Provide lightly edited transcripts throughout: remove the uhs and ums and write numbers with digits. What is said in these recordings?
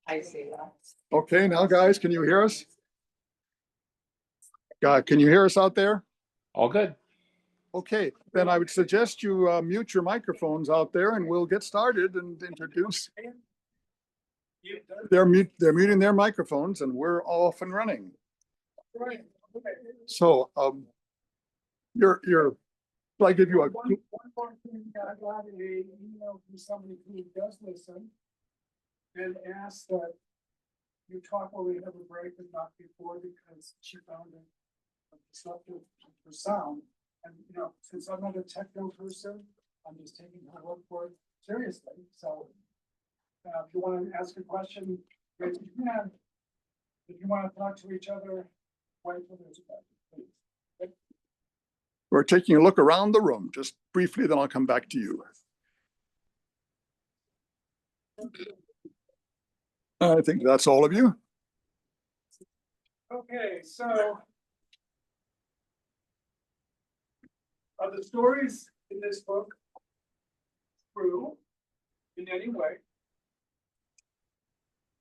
I see that. Okay, now guys, can you hear us? Can you hear us out there? All good. Okay, then I would suggest you mute your microphones out there and we'll get started and introduce. They're muting their microphones and we're off and running. So you're shall I give you a One more thing, I got a email from somebody who does listen and asked that you talk while we have a break and not before, because she found it disruptive for sound. And you know, since I'm not a techno person, I'm just taking her word for it seriously. So if you want to ask a question, raise your hand. If you want to talk to each other, wait for there's a question, please. We're taking a look around the room just briefly, then I'll come back to you. I think that's all of you. Okay, so are the stories in this book true in any way?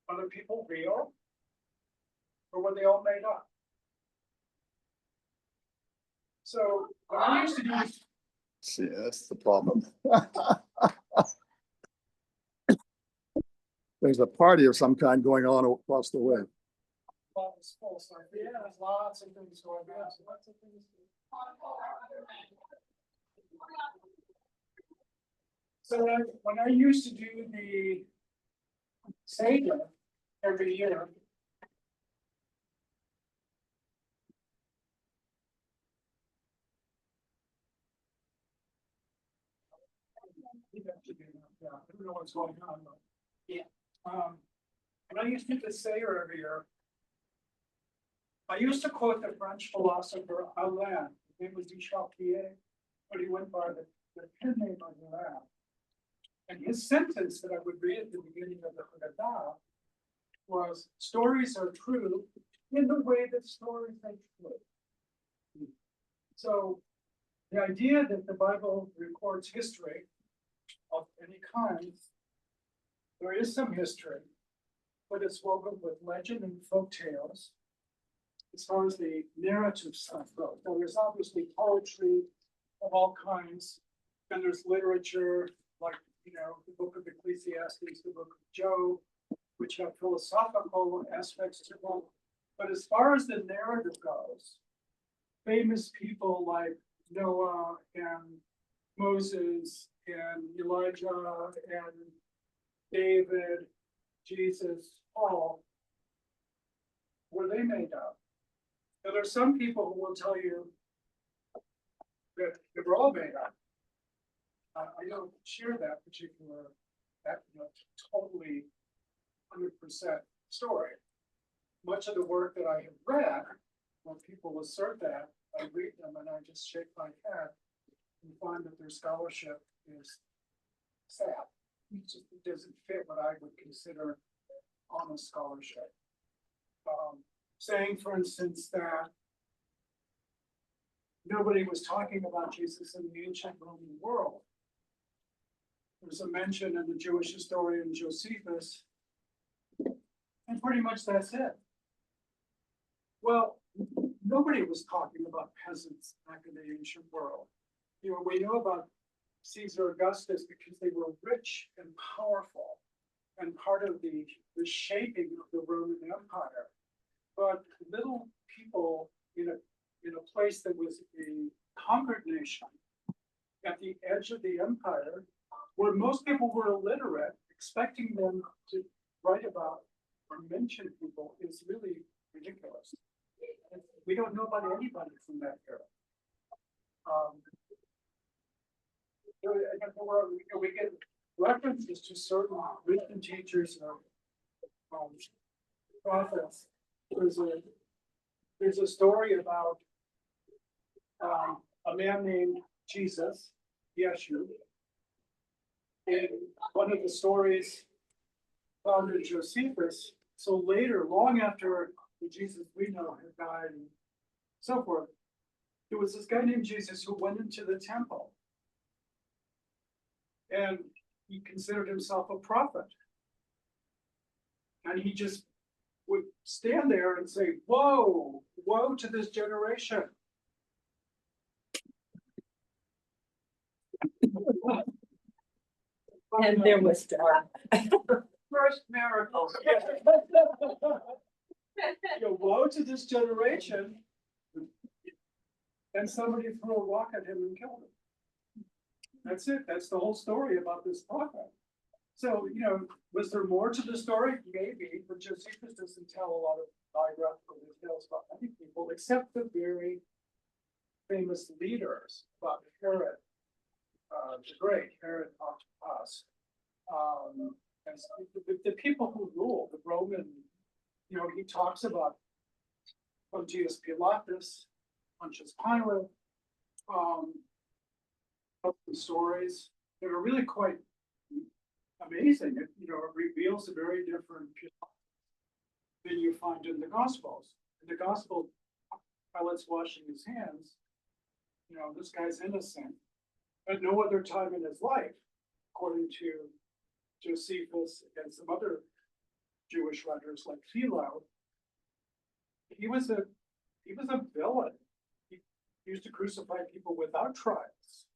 Are the people real? Or were they all made up? So when I used to do See, that's the problem. There's a party of some kind going on across the way. well, it's full, so yeah, there's lots of things going on. So lots of things. So when I used to do the Seder every year, I don't know what's going on. Yeah. When I used to do the Seder every year, I used to quote the French philosopher Alain. His name was Duchampier, but he went by the pen name of Alain. And his sentence that I would read at the beginning of the Haggadah was, stories are true in the way that stories are true. So the idea that the Bible records history of any kind, there is some history, but it's woven with legend and folk tales as far as the narrative stuff goes. Now, there's obviously poetry of all kinds, and there's literature like, you know, the book of Ecclesiastes, the book of Job, which have philosophical aspects to them. But as far as the narrative goes, famous people like Noah and Moses and Elijah and David, Jesus, Paul, were they made up? Now, there are some people who will tell you that they were all made up. I don't share that particular, totally 100% story. Much of the work that I have read, when people assert that, I read them and I just shake my head and find that their scholarship is sad. It doesn't fit what I would consider honest scholarship. Saying, for instance, that nobody was talking about Jesus in the ancient Roman world. There's a mention in the Jewish historian Josephus, and pretty much that's it. Well, nobody was talking about peasants back in the ancient world. You know, we know about Caesar Augustus because they were rich and powerful and part of the shaping of the Roman Empire. But little people in a place that was a conquered nation at the edge of the empire, where most people were illiterate, expecting them to write about or mention people is really ridiculous. We don't know about anybody from that era. We get references to certain wisdom teachers or prophets. There's a story about a man named Jesus, Yeshua. In one of the stories found in Josephus, so later, long after the Jesus we know had died and so forth, there was this guy named Jesus who went into the temple. And he considered himself a prophet. And he just would stand there and say, whoa, woe to this generation. And there was, First miracle. Woe to this generation. And somebody threw a rock at him and killed him. That's it. That's the whole story about this prophet. So, was there more to the story? Maybe, but Josephus doesn't tell a lot of biographical details about many people, except the very famous leaders, about Herod, the Great, Herod Antipas. And the people who rule, the Roman, he talks about Pontius Pilatus, Pontius Pilate, the stories that are really quite amazing. It reveals a very different than you find in the Gospels. In the Gospel, Pilate's washing his hands. This guy's innocent. At no other time in his life, according to Josephus and some other Jewish writers like Philo, he was a villain. He used to crucify people without trials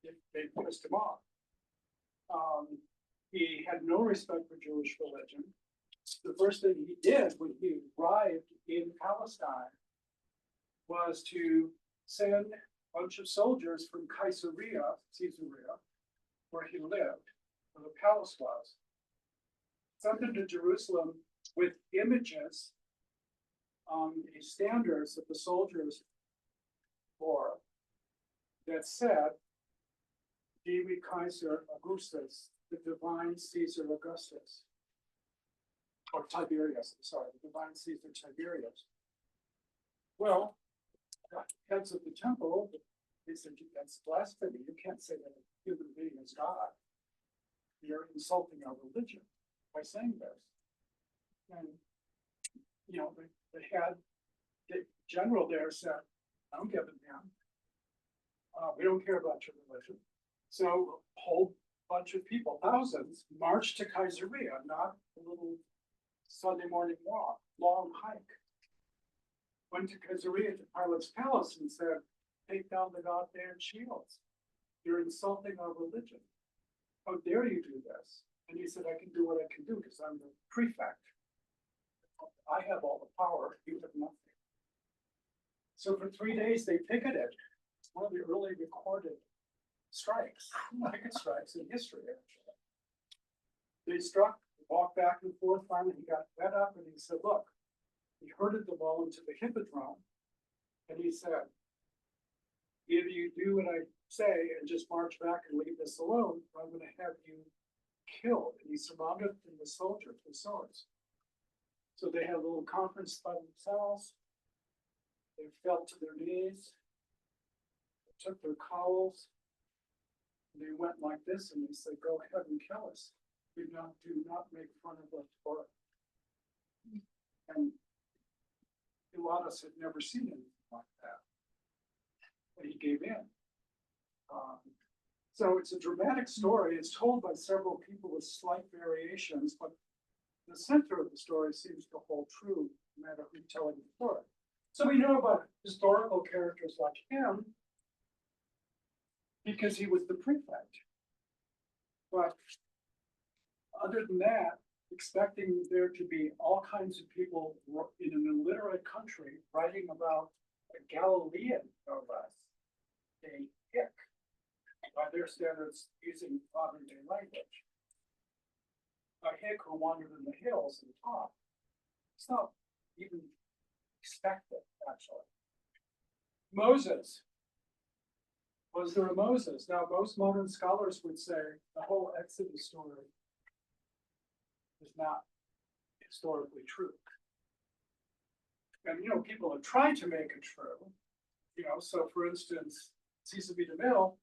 if they pissed him off. He had no respect for Jewish religion. The first thing he did when he arrived in Palestine was to send a bunch of soldiers from Caesarea, where he lived, where the palace was, sent them to Jerusalem with images on the standards that the soldiers wore that said, Divi Kaiser Augustus, the divine Caesar Augustus, or Tiberius, sorry, the divine Caesar Tiberius. Well, the heads of the temple, they said, that's blasphemy. You can't say that a human being is God. You're insulting our religion by saying this. And, the general there said, I don't give a damn. We don't care about your religion. So a whole bunch of people, thousands, marched to Caesarea, not a little Sunday morning walk, long hike. Went to Caesarea to Pilate's palace and said, take down the goddamn shields. You're insulting our religion. How dare you do this? And he said, I can do what I can do because I'm the prefect. I have all the power, you have nothing. So for 3 days they picketed. It's one of the early recorded strikes, picket strikes in history, actually. They struck, walked back and forth, finally he got fed up and he said, look, he herded them all into the hippodrome and he said, either you do what I say and just march back and leave this alone, or I'm going to have you killed. And he surrounded them with soldiers with swords. So they had a little conference by themselves. They fell to their knees, they took their cowls, and they went like this and they said, go ahead and kill us. Do not make fun of us for it. And Pilatus had never seen anything like that. But he gave in. So it's a dramatic story. It's told by several people with slight variations, but the center of the story seems to hold true no matter who's telling the story. So we know about historical characters like him because he was the prefect. But other than that, expecting there to be all kinds of people in an illiterate country writing about a Galilean, no less, a hick, by their standards, using modern day language. A hick who wandered in the hills and taught. It's not even expected, actually. Moses. Was there a Moses? Now, most modern scholars would say the whole Exodus story is not historically true. And, people have tried to make it true. So for instance, Cecil B. DeMille,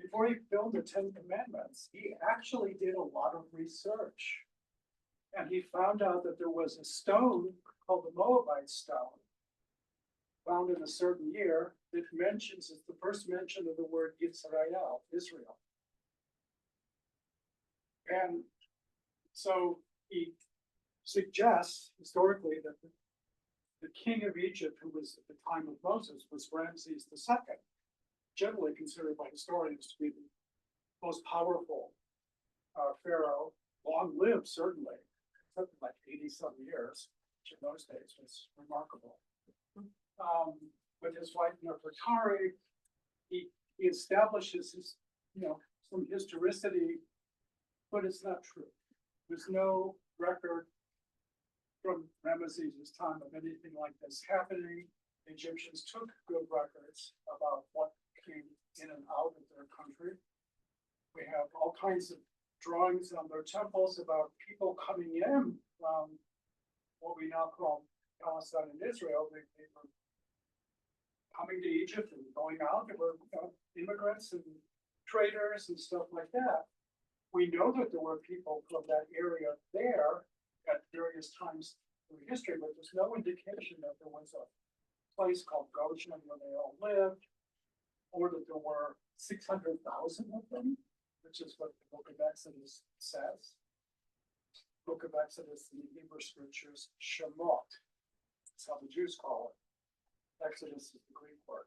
before he filmed the 10 Commandments, he actually did a lot of research. And he found out that there was a stone called the Moabite stone, found in a certain year, that mentions, it's the first mention of the word Israel. And so he suggests historically that the king of Egypt, who was at the time of Moses, was Ramses II, generally considered by historians to be the most powerful pharaoh, long-lived certainly, something like 80-some years, which in those days was remarkable. With his wife Nefertari, he establishes his, some historicity, but it's not true. There's no record from Ramesses' time of anything like this happening. The Egyptians took good records about what came in and out of their country. We have all kinds of drawings on their temples about people coming in from what we now call Palestine and Israel. They were coming to Egypt and going out. There were immigrants and traders and stuff like that. We know that there were people from that area there at various times in history, but there's no indication that there was a place called Goshen where they all lived, or that there were 600,000 of them, which is what the book of Exodus says. Book of Exodus in the Hebrew scriptures, Shemot. That's how the Jews call it. Exodus is the Greek word.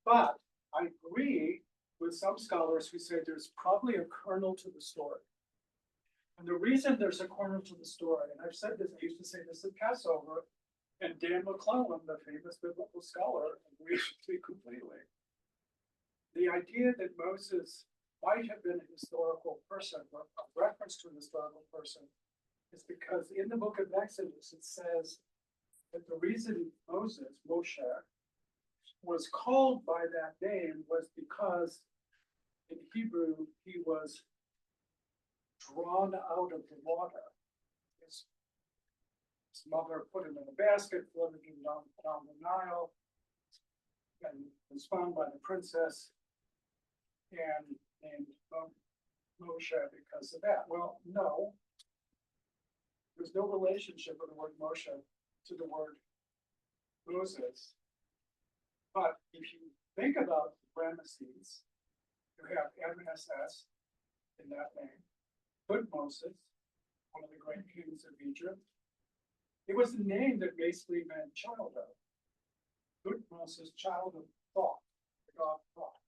But I agree with some scholars who say there's probably a kernel to the story. And the reason there's a kernel to the story, and I've said this, I used to say this at Passover, and Dan McClellan, the famous biblical scholar, agrees with me completely. The idea that Moses might have been a historical person, or a reference to a historical person, is because in the book of Exodus, it says that the reason Moshe, was called by that name was because in Hebrew, he was drawn out of the water. His mother put him in a basket, floated him down the Nile, and was found by the princess and named Moshe because of that. Well, no, there's no relationship with the word Moshe to the word Moses. But if you think about Ramesses, you have MSS in that name. Moses, one of the great kings of Egypt. It was a name that basically meant child of. Moses, child of thought, the God of thought.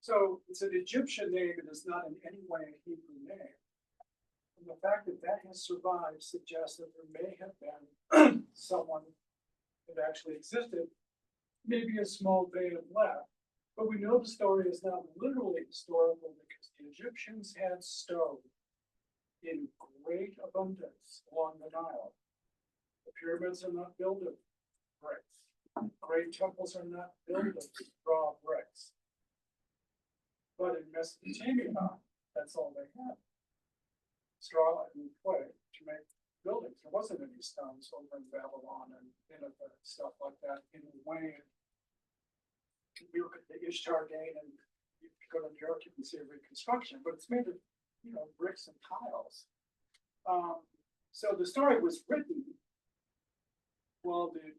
So it's an Egyptian name. It is not in any way a Hebrew name. And the fact that that has survived suggests that there may have been someone that actually existed, maybe a small band left. But we know the story is not literally historical because the Egyptians had stone in great abundance along the Nile. The pyramids are not built of bricks. Great temples are not built of raw bricks. But in Mesopotamia, that's all they had. Straw and clay to make buildings. There wasn't any stones over in Babylon and Nineveh and stuff like that in the way. You look at the Ishtar Gate and you go to New York, you can see a reconstruction, but it's made of, bricks and tiles. So the story was written while the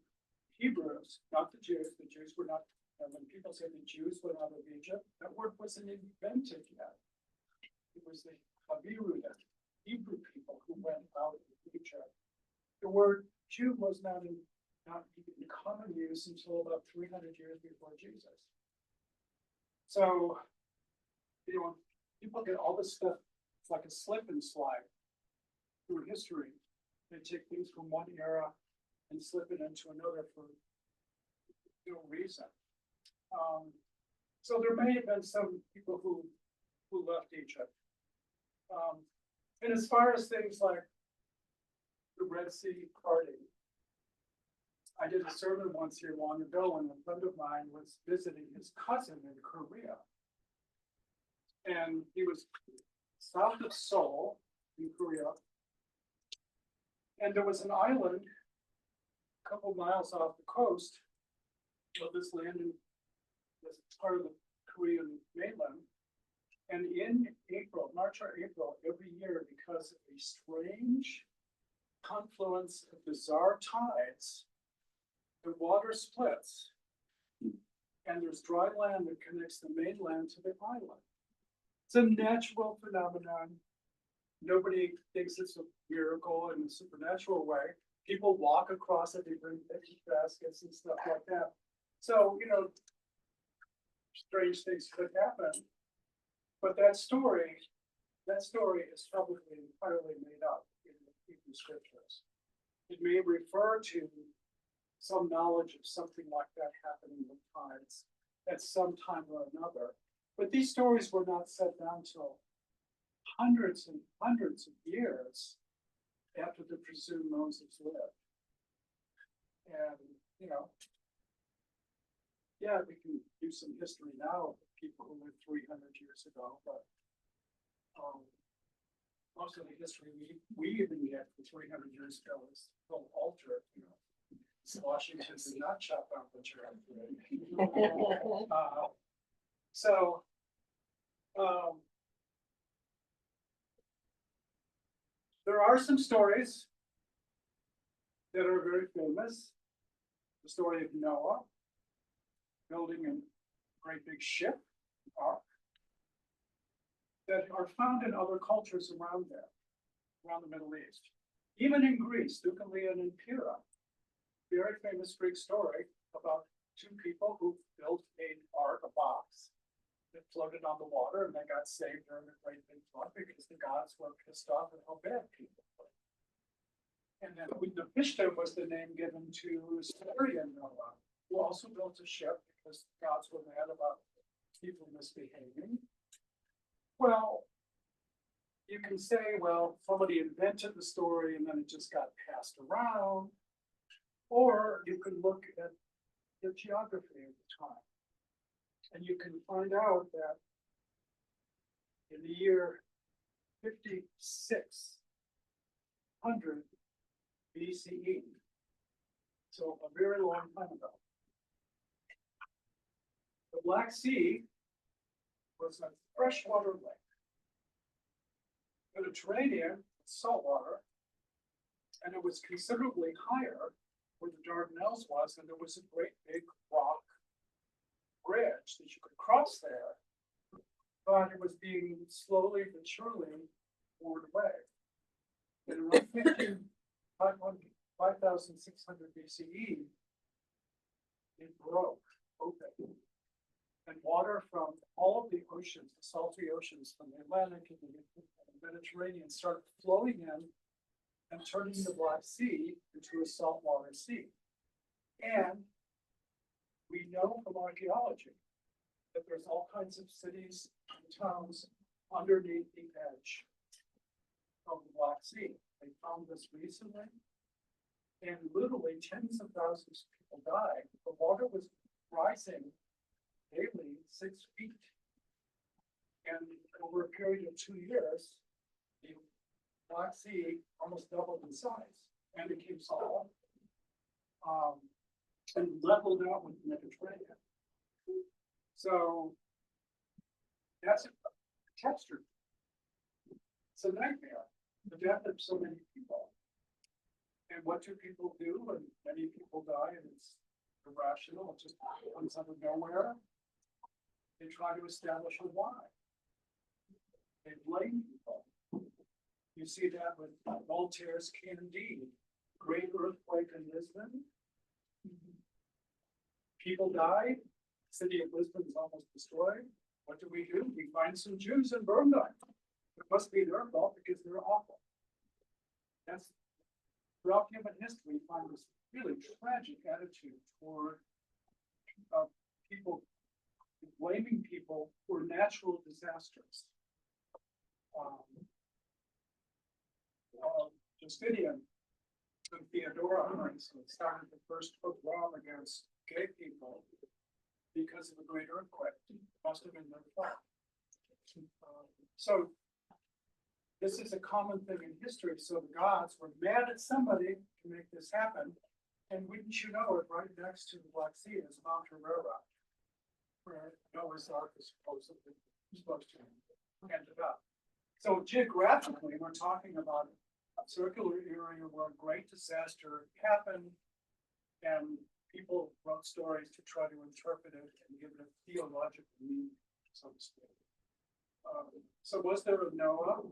Hebrews, not the Jews were not, when people say the Jews went out of Egypt, that word wasn't invented yet. It was the Habiruda, Hebrew people who went out of Egypt. The word Jew was not even common use until about 300 years before Jesus. So, people get all this stuff, it's like a slip and slide through history. They take things from one era and slip it into another for no reason. So there may have been some people who left Egypt. And as far as things like the Red Sea parting, I did a sermon once here long ago when a friend of mine was visiting his cousin in Korea. And he was south of Seoul in Korea. And there was an island a couple miles off the coast of this land in this part of the Korean mainland. And in April, March or April, every year, because of a strange confluence of bizarre tides, the water splits and there's dry land that connects the mainland to the island. It's a natural phenomenon. Nobody thinks it's a miracle in a supernatural way. People walk across it, they bring picnic baskets and stuff like that. So, strange things could happen. But that story is probably entirely made up in the Hebrew scriptures. It may refer to some knowledge of something like that happening with tides at some time or another. But these stories were not set down till hundreds and hundreds of years after the presumed Moses lived. And, yeah, we can do some history now of people who lived 300 years ago, but most of the history we even get from 300 years ago is still altered, Washington did not chop down the tree. There are some stories that are very famous. The story of Noah building a great big ship, ark, that are found in other cultures around there, around the Middle East. Even in Greece, Deucalion and Pyrrha, very famous Greek story about two people who built an ark, a box, that floated on the water, and they got saved during a great big flood because the gods were pissed off at how bad people were. And then the Pishtim was the name given to Syrian Noah, who also built a ship because the gods were mad about people misbehaving. Well, you can say, well, somebody invented the story and then it just got passed around. Or you can look at the geography of the time. And you can find out that in the year 5600 BCE, so a very long time ago, the Black Sea was a freshwater lake. The Mediterranean, saltwater, and it was considerably higher where the Dardanelles was, and there was a great big rock bridge that you could cross there, but it was being slowly but surely worn away. In around 5600 BCE, it broke open, and water from all of the oceans, the salty oceans from the Atlantic and the Mediterranean, started flowing in and turning the Black Sea into a saltwater sea. And we know from archaeology that there's all kinds of cities and towns underneath the edge of the Black Sea. They found this recently, and literally tens of thousands of people died. The water was rising daily 6 feet. And over a period of 2 years, the Black Sea almost doubled in size and became salt, and leveled out with the Mediterranean. So that's a texture. It's a nightmare, the death of so many people. And what do people do? And many people die, and it's irrational. It just comes out of nowhere. They try to establish a why. They blame people. You see that with Voltaire's Candide, great earthquake in Lisbon. People died. The city of Lisbon is almost destroyed. What do? We find some Jews and burn them. It must be their fault because they're awful. That's throughout human history, we find this really tragic attitude toward people blaming people for natural disasters. Justinian and Theodora, for instance, started the first pogrom against gay people because of a great earthquake. It must have been their fault. So this is a common thing in history. So the gods were mad at somebody to make this happen. And wouldn't you know it, right next to the Black Sea is Mount Herrera, where Noah's Ark is supposed to ended up. So geographically, we're talking about a circular area where a great disaster happened, and people wrote stories to try to interpret it and give it a theological meaning, so to speak. So was there a Noah?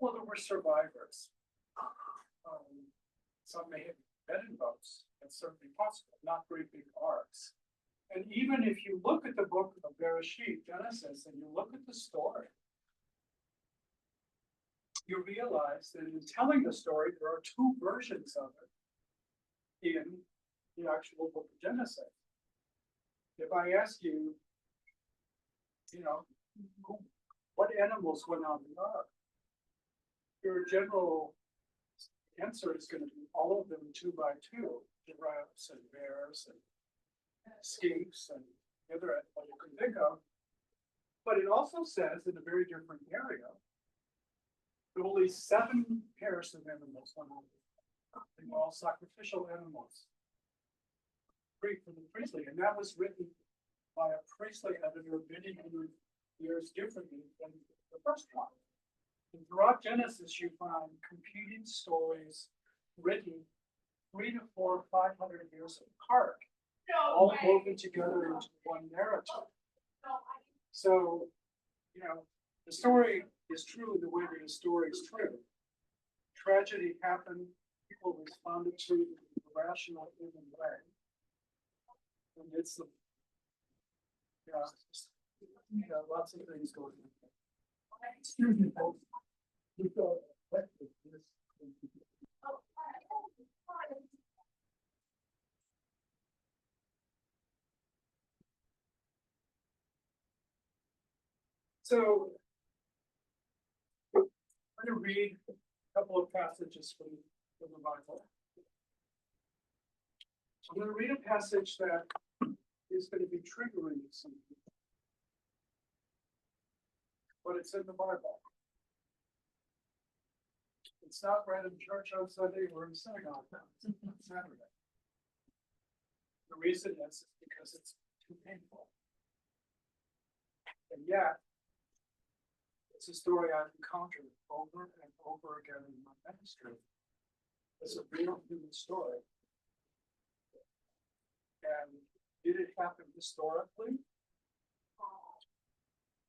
Well, were survivors. Some may have been in boats, that's certainly possible, not great big arcs. And even if you look at the book of Bereshit, Genesis, and you look at the story, you realize that in telling the story, there are two versions of it in the actual book of Genesis. If I ask you, what animals went on the ark, your general answer is going to be all of them 2 by 2, giraffes and bears and skinks and the other animal you can think of. But it also says in a very different area that only 7 pairs of animals went on. They were all sacrificial animals, free for the priestly, and that was written by a priestly editor many hundred years differently than the first one. And throughout Genesis, you find competing stories written 300 to 400, 500 years apart, all woven together into one narrative. So, the story is true the way that the story is true. Tragedy happened, people responded to it in a rational, human way. And it's the, lots of things going on. Excuse me, folks. We've got this. So, I'm going to read a couple of passages from the Bible. I'm going to read a passage that is going to be triggering to some people, but it's in the Bible. It's not read in church on Sunday or in synagogue on Saturday. The reason is because it's too painful. And yet, it's a story I've encountered over and over again in my ministry. It's a real human story. And did it happen historically?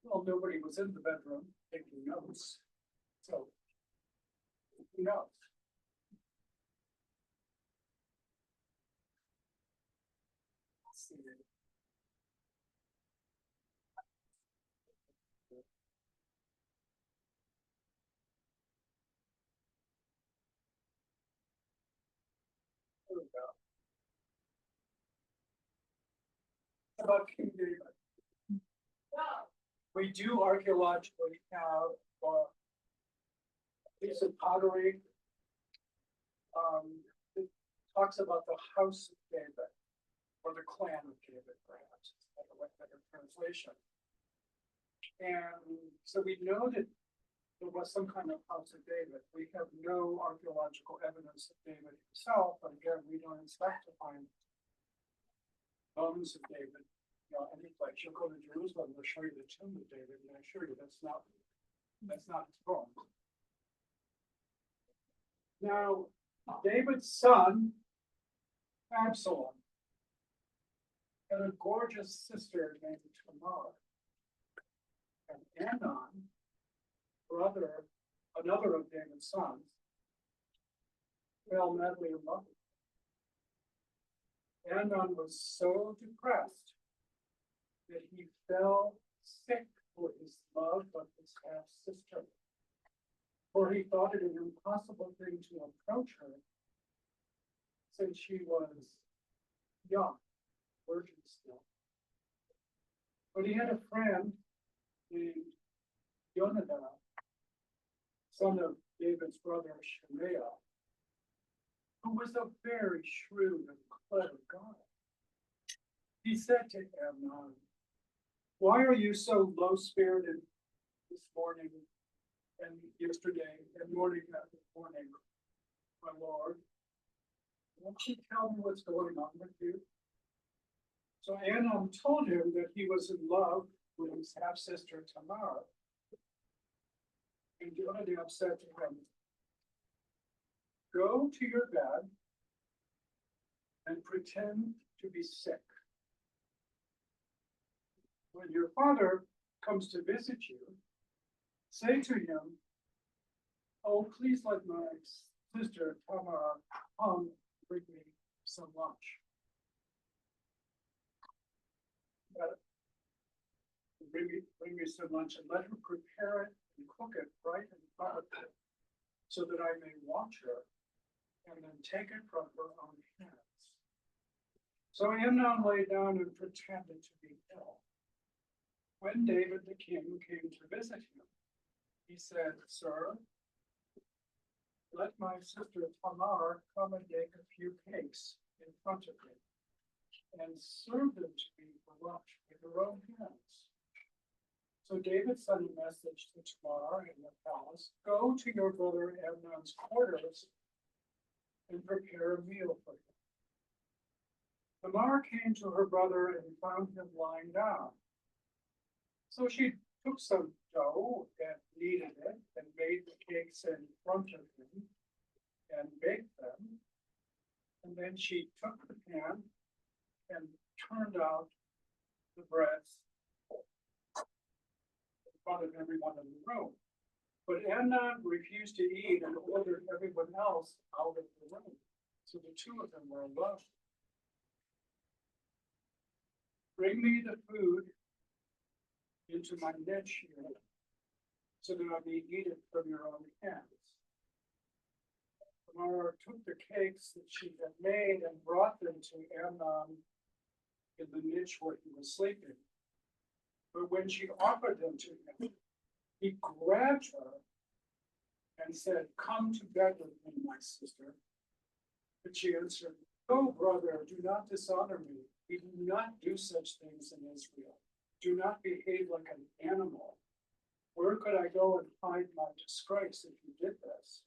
Well, nobody was in the bedroom taking notes. So, who knows? Let's see. There we go. About King David. We do archaeologically have a piece of pottery. It talks about the house of David, or the clan of David, perhaps, like a better translation. And so we know that there was some kind of house of David. We have no archaeological evidence of David himself, but again, we don't expect to find bones of David, any place. You'll go to Jerusalem, they'll show you the tomb of David, and I assure you that's not his bones. Now, David's son, Absalom, had a gorgeous sister named Tamar. And Amnon, another of David's sons, fell madly in love with her. Amnon was so depressed that he fell sick for his love of his half-sister. For he thought it an impossible thing to approach her, since she was young, virgin still. But he had a friend named Jonadab, son of David's brother Shemaiah, who was a very shrewd and clever guy. He said to Amnon, "Why are you so low-spirited this morning and yesterday and morning after morning, my lord? Won't you tell me what's going on with you?" So Amnon told him that he was in love with his half-sister Tamar. And Jonadab said to him, "Go to your bed and pretend to be sick. When your father comes to visit you, say to him, oh, please let my sister Tamara come bring me some lunch. Uh, bring me some lunch and let her prepare it and cook it right in front of me, so that I may watch her and then take it from her own hands. So Amnon lay down and pretended to be ill. When David the king came to visit him, he said, Sir, let my sister Tamar come and bake a few cakes in front of me, and serve them to me for lunch with her own hands. So David sent a message to Tamar in the palace, go to your brother Amnon's quarters and prepare a meal for him. Tamar came to her brother and found him lying down. So she took some dough and kneaded it and made the cakes in front of him and baked them. And then she took the pan and turned out the breads in front of everyone in the room. But Amnon refused to eat and ordered everyone else out of the room. So the two of them were alone. Bring me the food into my niche here, so that I may eat it from your own hands. Tamar took the cakes that she had made and brought them to Amnon in the niche where he was sleeping. But when she offered them to him, he grabbed her and said, come to bed with me, my sister. But she answered, no, brother, do not dishonor me. We do not do such things in Israel. Do not behave like an animal. Where could I go and hide my disgrace if you did this?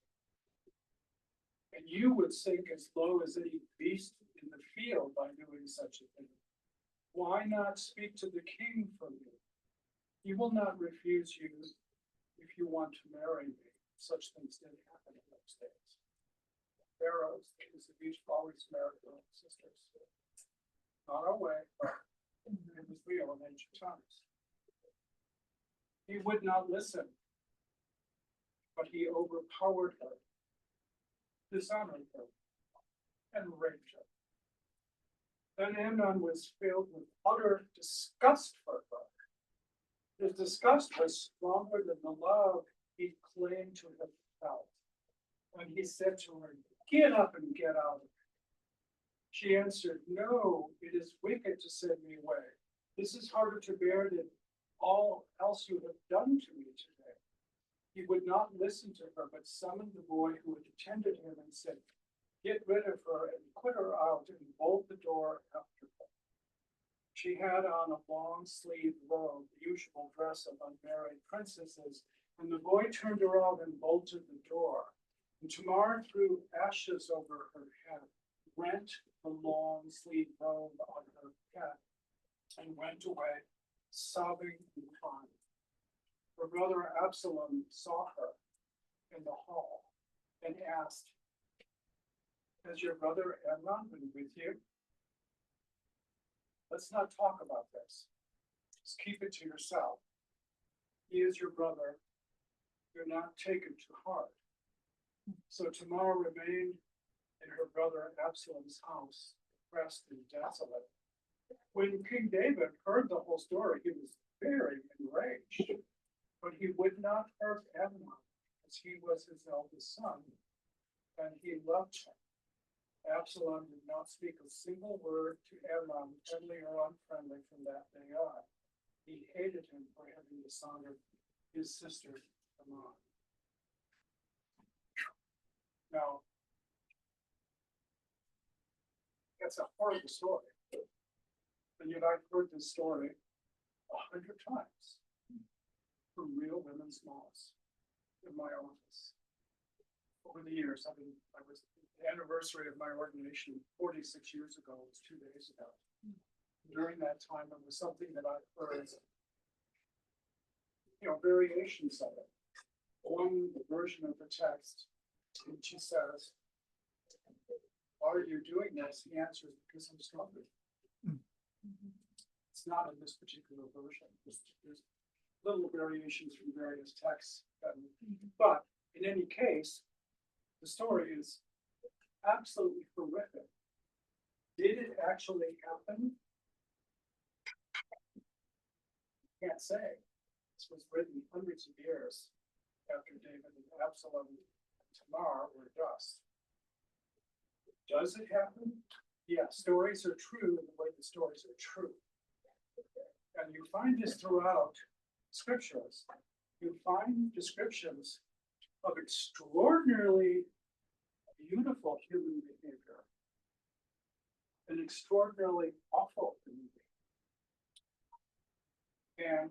And you would sink as low as any beast in the field by doing such a thing. Why not speak to the king for me? He will not refuse you if you want to marry me. Such things did happen in those days. Pharaoh's kings of Egypt always married their own sisters. Not our way, but it was real in ancient times. He would not listen, but he overpowered her, dishonored her, and raped her. Then Amnon was filled with utter disgust for her. His disgust was stronger than the love he claimed to have felt. When he said to her, get up and get out of here. She answered, no, it is wicked to send me away. This is harder to bear than all else you have done to me today. He would not listen to her, but summoned the boy who had attended him and said, get rid of her and put her out and bolt the door after her. She had on a long sleeved robe, the usual dress of unmarried princesses, and the boy turned her out and bolted the door. And Tamar threw ashes over her head, rent the long sleeved robe on her head, and went away, sobbing and crying. Her brother Absalom saw her in the hall and asked, has your brother Amnon been with you? Let's not talk about this. Just keep it to yourself. He is your brother. Do not take it to heart. So Tamar remained in her brother Absalom's house, depressed and desolate. When King David heard the whole story, he was very enraged, but he would not hurt Amnon, as he was his eldest son, and he loved him. Absalom did not speak a single word to Amnon, friendly or unfriendly, from that day on. He hated him for having dishonored his sister Tamar. Now, that's a horrible story. And yet I've heard this story 100 times from real women's moms in my office. Over the years, the anniversary of my ordination 46 years ago was 2 days ago. During that time, it was something that I heard, variations of it. One version of the text, and she says, why are you doing this? He answers, because I'm struggling. It's not in this particular version. There's little variations from various texts. But in any case, the story is absolutely horrific. Did it actually happen? Can't say. This was written hundreds of years after David and Absalom and Tamar were dust. Does it happen? Yeah, stories are true in the way the stories are true. And you find this throughout scriptures. You find descriptions of extraordinarily beautiful human behavior and extraordinarily awful human behavior. And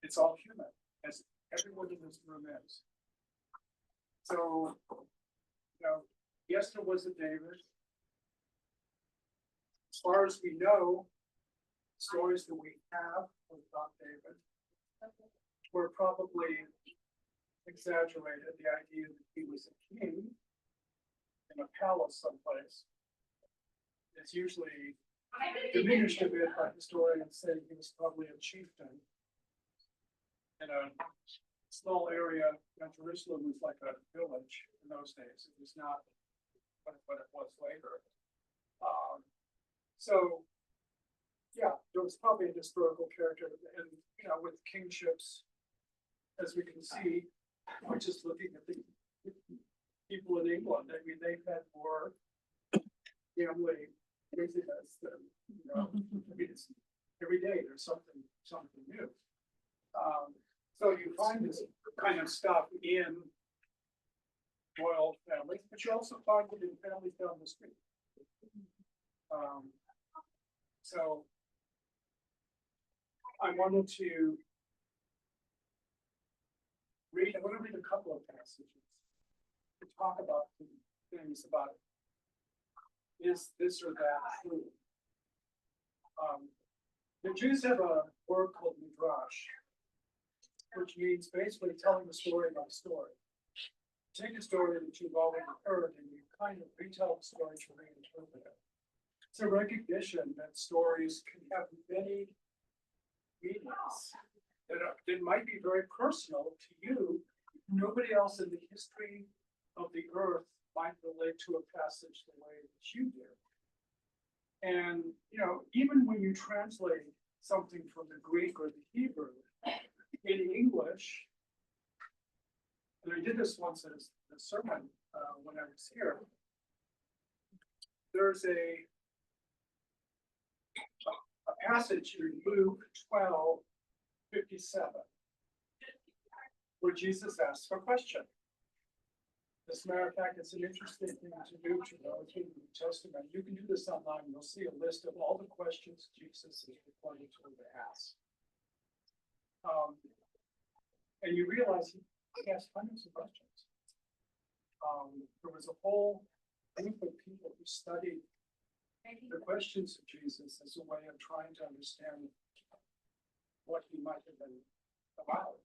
it's all human, as everyone in this room is. So, yes, there was a David. As far as we know, stories that we have about David were probably exaggerated. The idea that he was a king in a palace someplace is usually diminished a bit by historians saying he was probably a chieftain in a small area. Jerusalem was like a village in those days. It was not what it was later. So, yeah, there was probably a historical character, and with kingships, as we can see, we're just looking at the people in England. I mean, they've had more family craziness than I mean, it's every day there's something new. So you find this kind of stuff in royal families, but you also find it in families down the street. So I wanted to read a couple of passages to talk about things about is this or that true. The Jews have a word called midrash, which means basically telling a story by story. Take a story that you've already heard and you kind of retell the story to reinterpret it. It's a recognition that stories can have many meanings that might be very personal to you. Nobody else in the history of the earth might relate to a passage the way that you do. And, even when you translate something from the Greek or the Hebrew in English, and I did this once in a sermon when I was here, there's a passage in Luke 12:57, where Jesus asks a question. As a matter of fact, it's an interesting thing to do to know through the New Testament. You can do this online. You'll see a list of all the questions Jesus is reported to ask. And you realize he asked hundreds of questions. There was a whole group of people who studied the questions of Jesus as a way of trying to understand what he might have been about.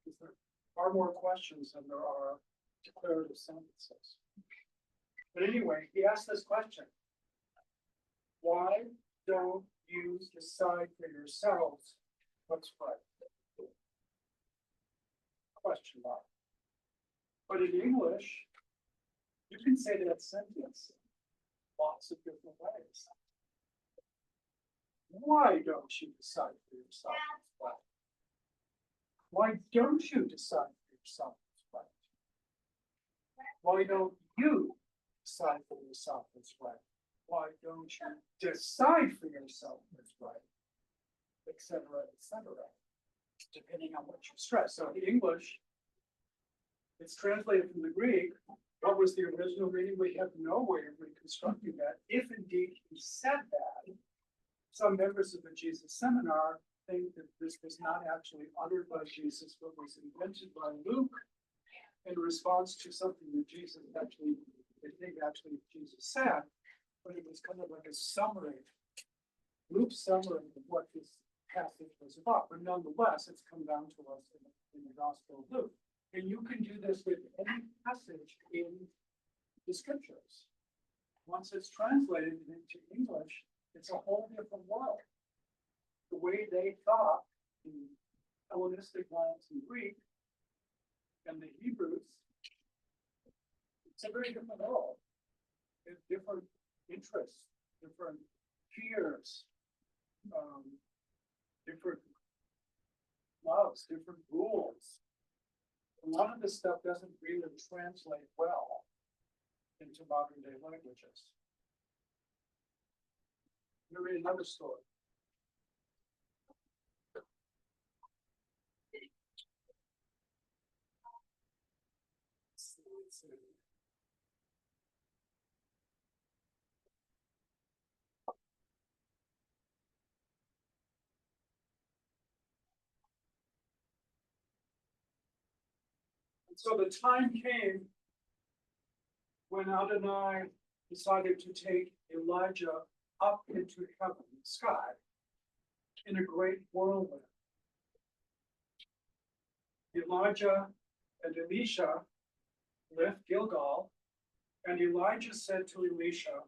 Because there are more questions than there are declarative sentences. But anyway, he asked this question: why don't you decide for yourselves what's right? Question mark. But in English, you can say that sentence lots of different ways. Why don't you decide for yourself what's right? Why don't you decide for yourself what's right? Why don't you decide for yourself what's right? Why don't you decide for yourself what's right? Etc., etc. Depending on what you stress. So in English, it's translated from the Greek. What was the original meaning? We have no way of reconstructing that. If indeed he said that, some members of the Jesus Seminar think that this was not actually uttered by Jesus, but was invented by Luke in response to something that Jesus actually said, but it was kind of like a summary, Luke's summary of what this passage was about. But nonetheless, it's come down to us in the Gospel of Luke. And you can do this with any passage in the scriptures. Once it's translated into English, it's a whole different world. The way they thought in Hellenistic lands in Greek and the Hebrews It's a very different world. It's different interests, different fears, different loves, different rules. A lot of this stuff doesn't really translate well into modern day languages. Let me read another story. Let's see. And so the time came when Adonai decided to take Elijah up into heaven, the sky, in a great whirlwind. Elijah and Elisha left Gilgal, and Elijah said to Elisha,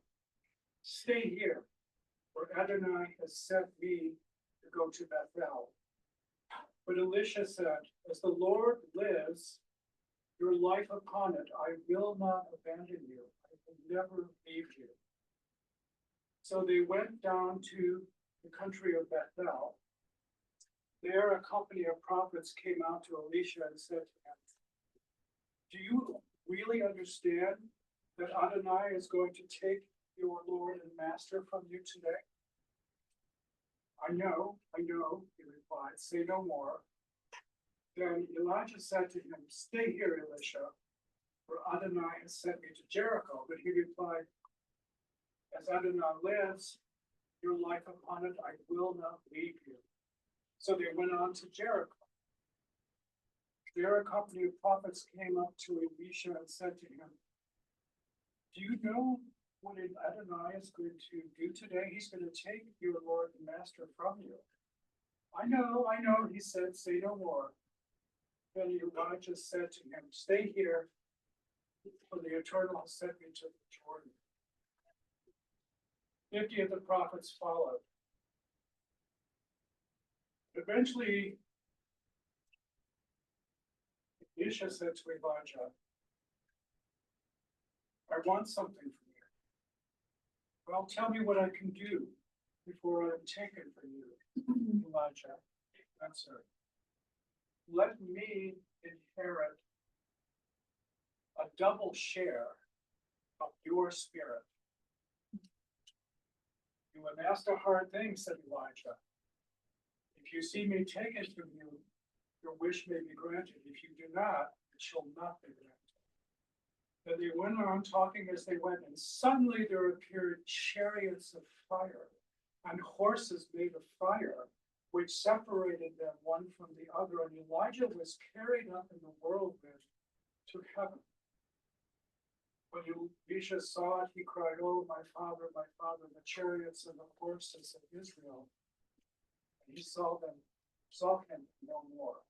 "Stay here, for Adonai has sent me to go to Bethel." But Elisha said, "As the Lord lives, your life upon it, I will not abandon you. I will never leave you." So they went down to the country of Bethel. There, a company of prophets came out to Elisha and said to him, "Do you really understand that Adonai is going to take your Lord and Master from you today?" I know, he replied, "Say no more." Then Elijah said to him, "Stay here, Elisha, for Adonai has sent me to Jericho." But he replied, "As Adonai lives, your life upon it, I will not leave you." So they went on to Jericho. There a company of prophets came up to Elisha and said to him, "Do you know what Adonai is going to do today? He's going to take your Lord and Master from you." I know, he said, "Say no more." Then Elijah said to him, "Stay here, for the Eternal has sent me to the Jordan." 50 of the prophets followed. Eventually, Elisha said to Elijah, "I want something from you." "Well, tell me what I can do before I'm taken from you," Elijah answered. "Let me inherit a double share of your spirit." "You amassed a hard thing," said Elijah. "If you see me taken from you, your wish may be granted. If you do not, it shall not be granted." Then they went on talking as they went, and suddenly there appeared chariots of fire and horses made of fire, which separated them one from the other. And Elijah was carried up in the whirlwind to heaven. When Elisha saw it, he cried, "Oh, my father, the chariots and the horses of Israel." And he saw him no more.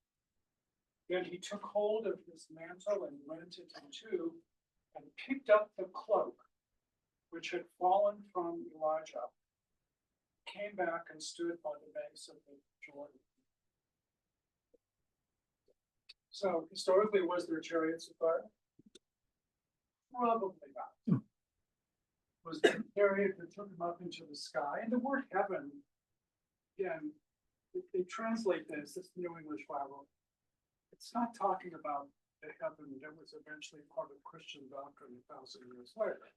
Then he took hold of his mantle and rent it in two, and picked up the cloak which had fallen from Elijah, came back and stood by the banks of the Jordan. So historically, was there chariots of fire? Probably not. Was there a chariot that took him up into the sky? And the word heaven, again, they translate this New English Bible. It's not talking about the heaven that was eventually part of Christian doctrine 1,000 years later.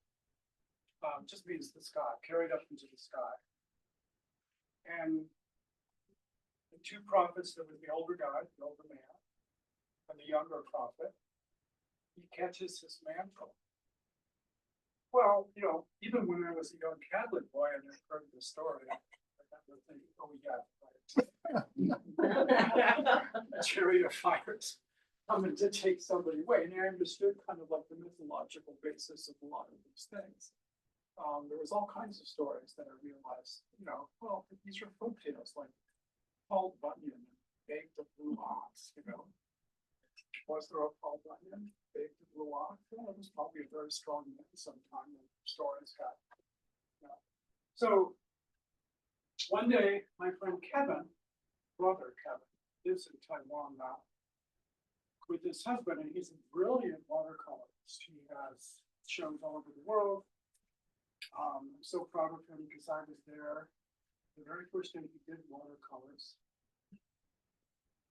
Just means the sky, carried up into the sky. And the two prophets, there was the older guy, the older man, and the younger prophet. He catches his mantle. Well, even when I was a young Catholic boy and I heard the story, I remember thinking, "Oh yeah, a chariot of fire coming to take somebody away." And I understood kind of like the mythological basis of a lot of these things. There was all kinds of stories that I realized, well, these are folk tales like Paul Bunyan and Baked the Blue Ox, Was there a Paul Bunyan, Baked the Blue Ox? Well, it was probably a very strong myth sometime when stories got, So one day, my friend brother Kevin, lives in Taiwan now with his husband, and he's a brilliant watercolorist. He has shows all over the world. I'm so proud of him because I was there. The very first day he did watercolors.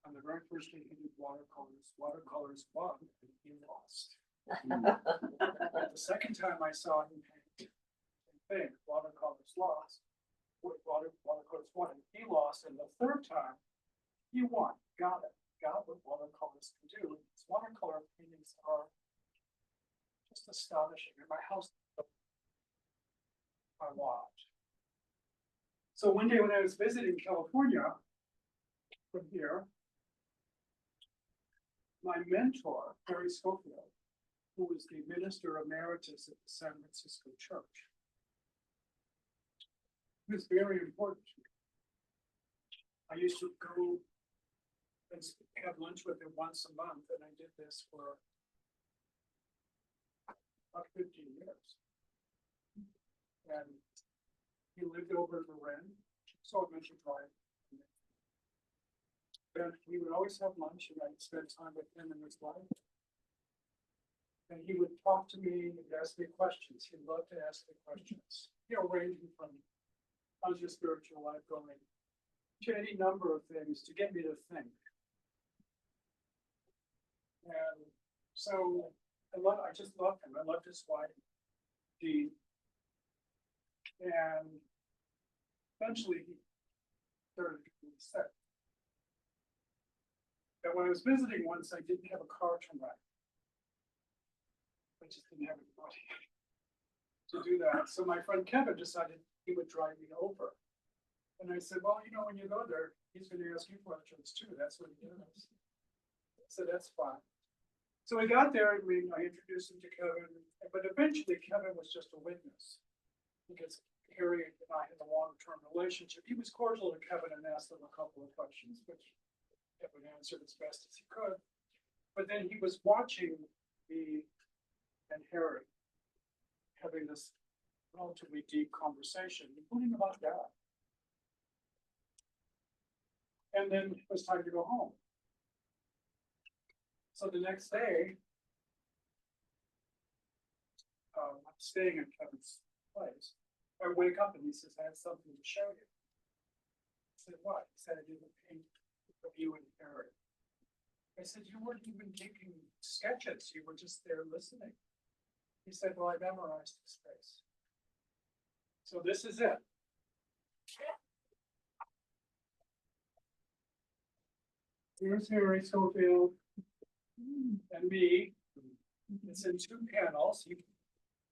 On the very first day he did watercolors won and he lost. The second time I saw him paint, same thing, watercolors lost. Watercolors won and he lost, and the third time he won. Got what watercolors can do. His watercolor paintings are just astonishing. In my house, I watched. So one day when I was visiting California from here, my mentor, Harry Schofield, who was the minister emeritus at the San Francisco church, he was very important to me. I used to go and have lunch with him once a month, and I did this for about 15 years. And he lived over in Marin, so I mentioned drive. And we would always have lunch, and I'd spend time with him and his wife. And he would talk to me and ask me questions. He loved to ask me questions, ranging from how's your spiritual life going to any number of things to get me to think. And so I just loved him. I loved his wife, Dean. And eventually he started to get sick. And when I was visiting once, I didn't have a car to rent. I just didn't have any money to do that. So my friend Kevin decided he would drive me over. And I said, well, when you go there, he's going to ask you questions too. That's what he does. So that's fine. So we got there and I introduced him to Kevin, but eventually Kevin was just a witness because Harry and I had a long-term relationship. He was cordial to Kevin and asked him a couple of questions, which Kevin answered as best as he could. But then he was watching me and Harry having this relatively deep conversation, including about that. And then it was time to go home. So the next day, I'm staying at Kevin's place. I wake up and he says, I have something to show you. I said, what? He said, I did a paint of you and Harry. I said, you weren't even taking sketches. You were just there listening. He said, well, I memorized his face. So this is it. Here's Harry Schofield and me. It's in 2 panels. He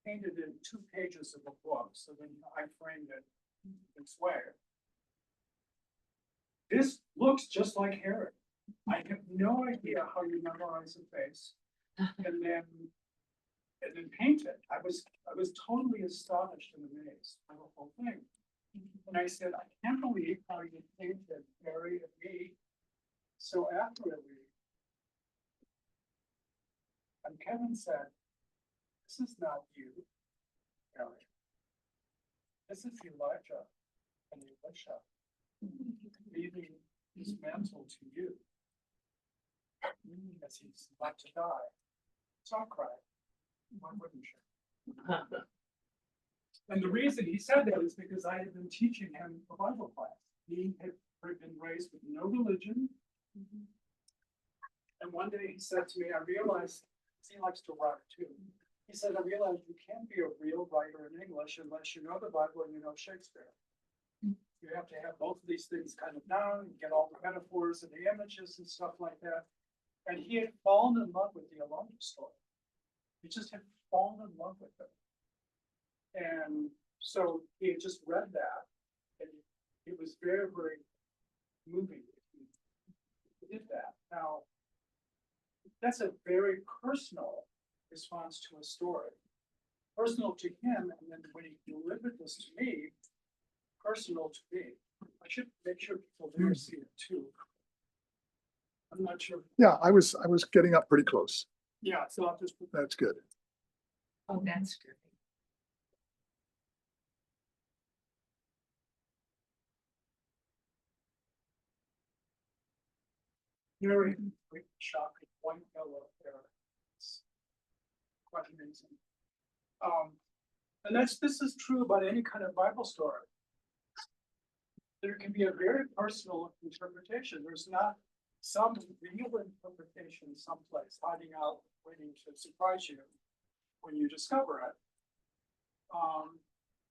painted in 2 pages of a book, so then I framed it this way. This looks just like Harry. I have no idea how you memorize a face and then paint it. I was totally astonished and amazed by the whole thing. And I said, I can't believe how you painted Harry and me so accurately. And Kevin said, this is not you, Harry. This is Elijah and Elisha leaving his mantle to you as he's about to die. So I cried. Why wouldn't you? And the reason he said that is because I had been teaching him a Bible class. He had been raised with no religion. And one day he said to me, I realized, he likes to write too. He said, I realized you can't be a real writer in English unless you know the Bible and you know Shakespeare. You have to have both of these things kind of down, and get all the metaphors and the images and stuff like that. And he had fallen in love with the Elijah story. He just had fallen in love with it. And so he had just read that, and it was very, very moving. He did that. Now, that's a very personal response to a story. Personal to him, and then when he delivered this to me, personal to me. I should make sure people there see it too. I'm not sure. Yeah, I was getting up pretty close. Yeah, so I'll just put that. That's good. Oh, that's good. Very shocking white yellow there. It's quite amazing. And this is true about any kind of Bible story. There can be a very personal interpretation. There's not some real interpretation someplace hiding out, waiting to surprise you when you discover it.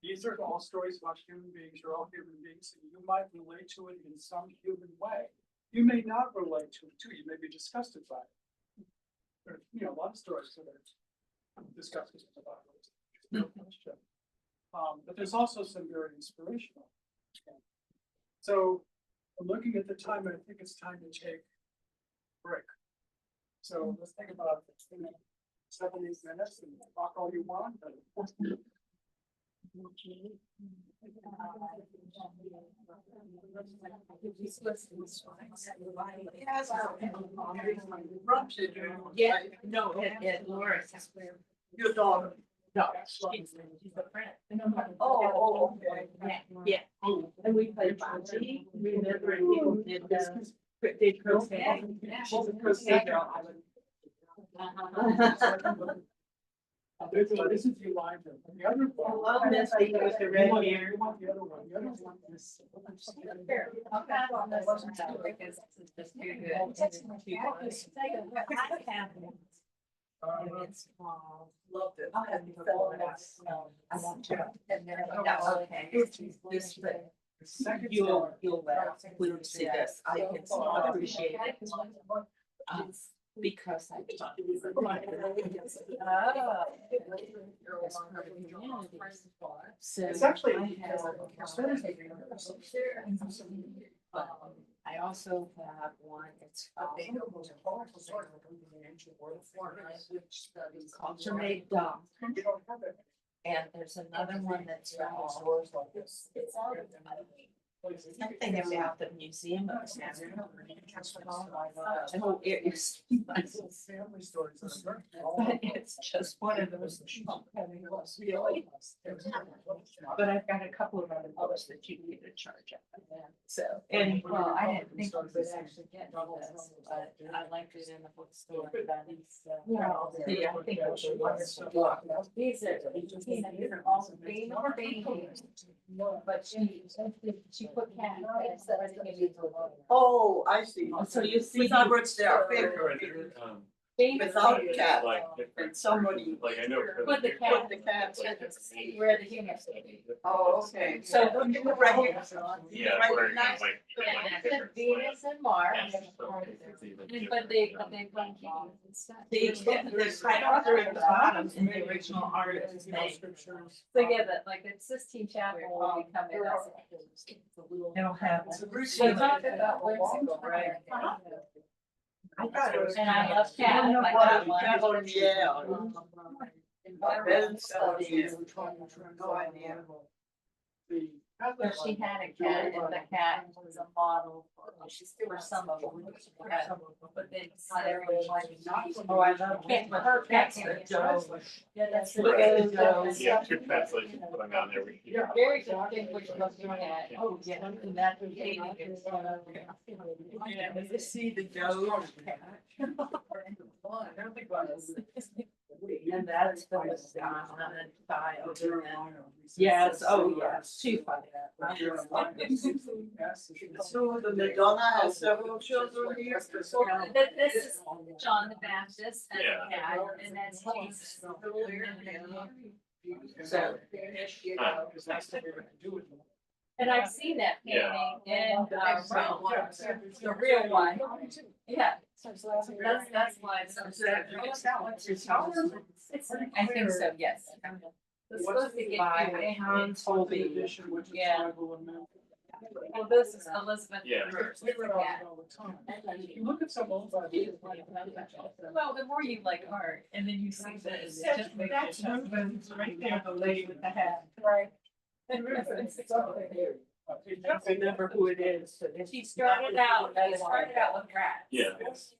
These are all stories about human beings. You're all human beings, and you might relate to it in some human way. You may not relate to it too. You may be disgusted by it. There are, a lot of stories that are disgusted about it. No question. But there's also some very inspirational. So I'm looking at the time, and I think it's time to take a break. So let's think about 7, 8 minutes and talk all you want. Yeah, no, it Laura's. Your daughter. No, she's a friend. Oh, okay. Yeah, and we played bocce, remember people did crochet. She's a crochet girl. This is the line. The other one. Hello, Misty, with the red hair. You want the other one. The other one is. I'll pass on this one too, because it's just too good. I have one. And it's Loved it. I'll have to fill it out. I want to. And then okay. This, but The second. you'll laugh when you see this. I can appreciate it. Because I taught. So It's actually. I also have one, it's culture made dumb. And there's another one that's something about the museum of San. Oh, it is. Family stories. But it's just one of those. Really. But I've got a couple of other books that you need to charge up. So, and well, I didn't think we would actually get this, but I liked it in the bookstore. Yeah, I think it was a wonderful book. These are all babies. But she put cat. Oh, I see. So you see. Without words, they are favorite. Without cat. Like, And somebody like I know. Put the put the cat. Where the humans. Oh, okay. So So look at the right here. Yeah, Right where you next- like. Venus and Mars. But they the titles are at the bottom in the original artist's name. So yeah, that like the Sistine Chapel will be coming up. It'll have. So talk about whimsical, right? I thought it was. And I love cat, I don't know like what that it one. was, yeah. Environmental studies. No idea. But she had a cat and the cat was a model for some of them. But then not everyone liked. Oh, I love cat, but her cat's the Joe. Yeah, that's the Right. Joe. Yeah, two translations putting on there. You're very distinguished looking cat. Oh, yeah, and that baby is. Yeah, does it see the Joe? And that's the Wisconsin style. Yes, oh, yes, she funny. So the Madonna has several children here. This is John the Baptist and Yeah. a cat, and that's Jesus. So. And I've seen that Yeah. painting and the real one. Yeah. That's why. I think so, yes. It's supposed to get By Hans Holbein. Holbein. Yeah. Well, this is Elizabeth Yeah. first. It's a cat. You look at some old. Well, the more you like art, and then you see this, it just makes That's you. Ruben's right there, the lady with the hat. Right. And Ruben's. I remember who it is. She started out with rats. Yeah.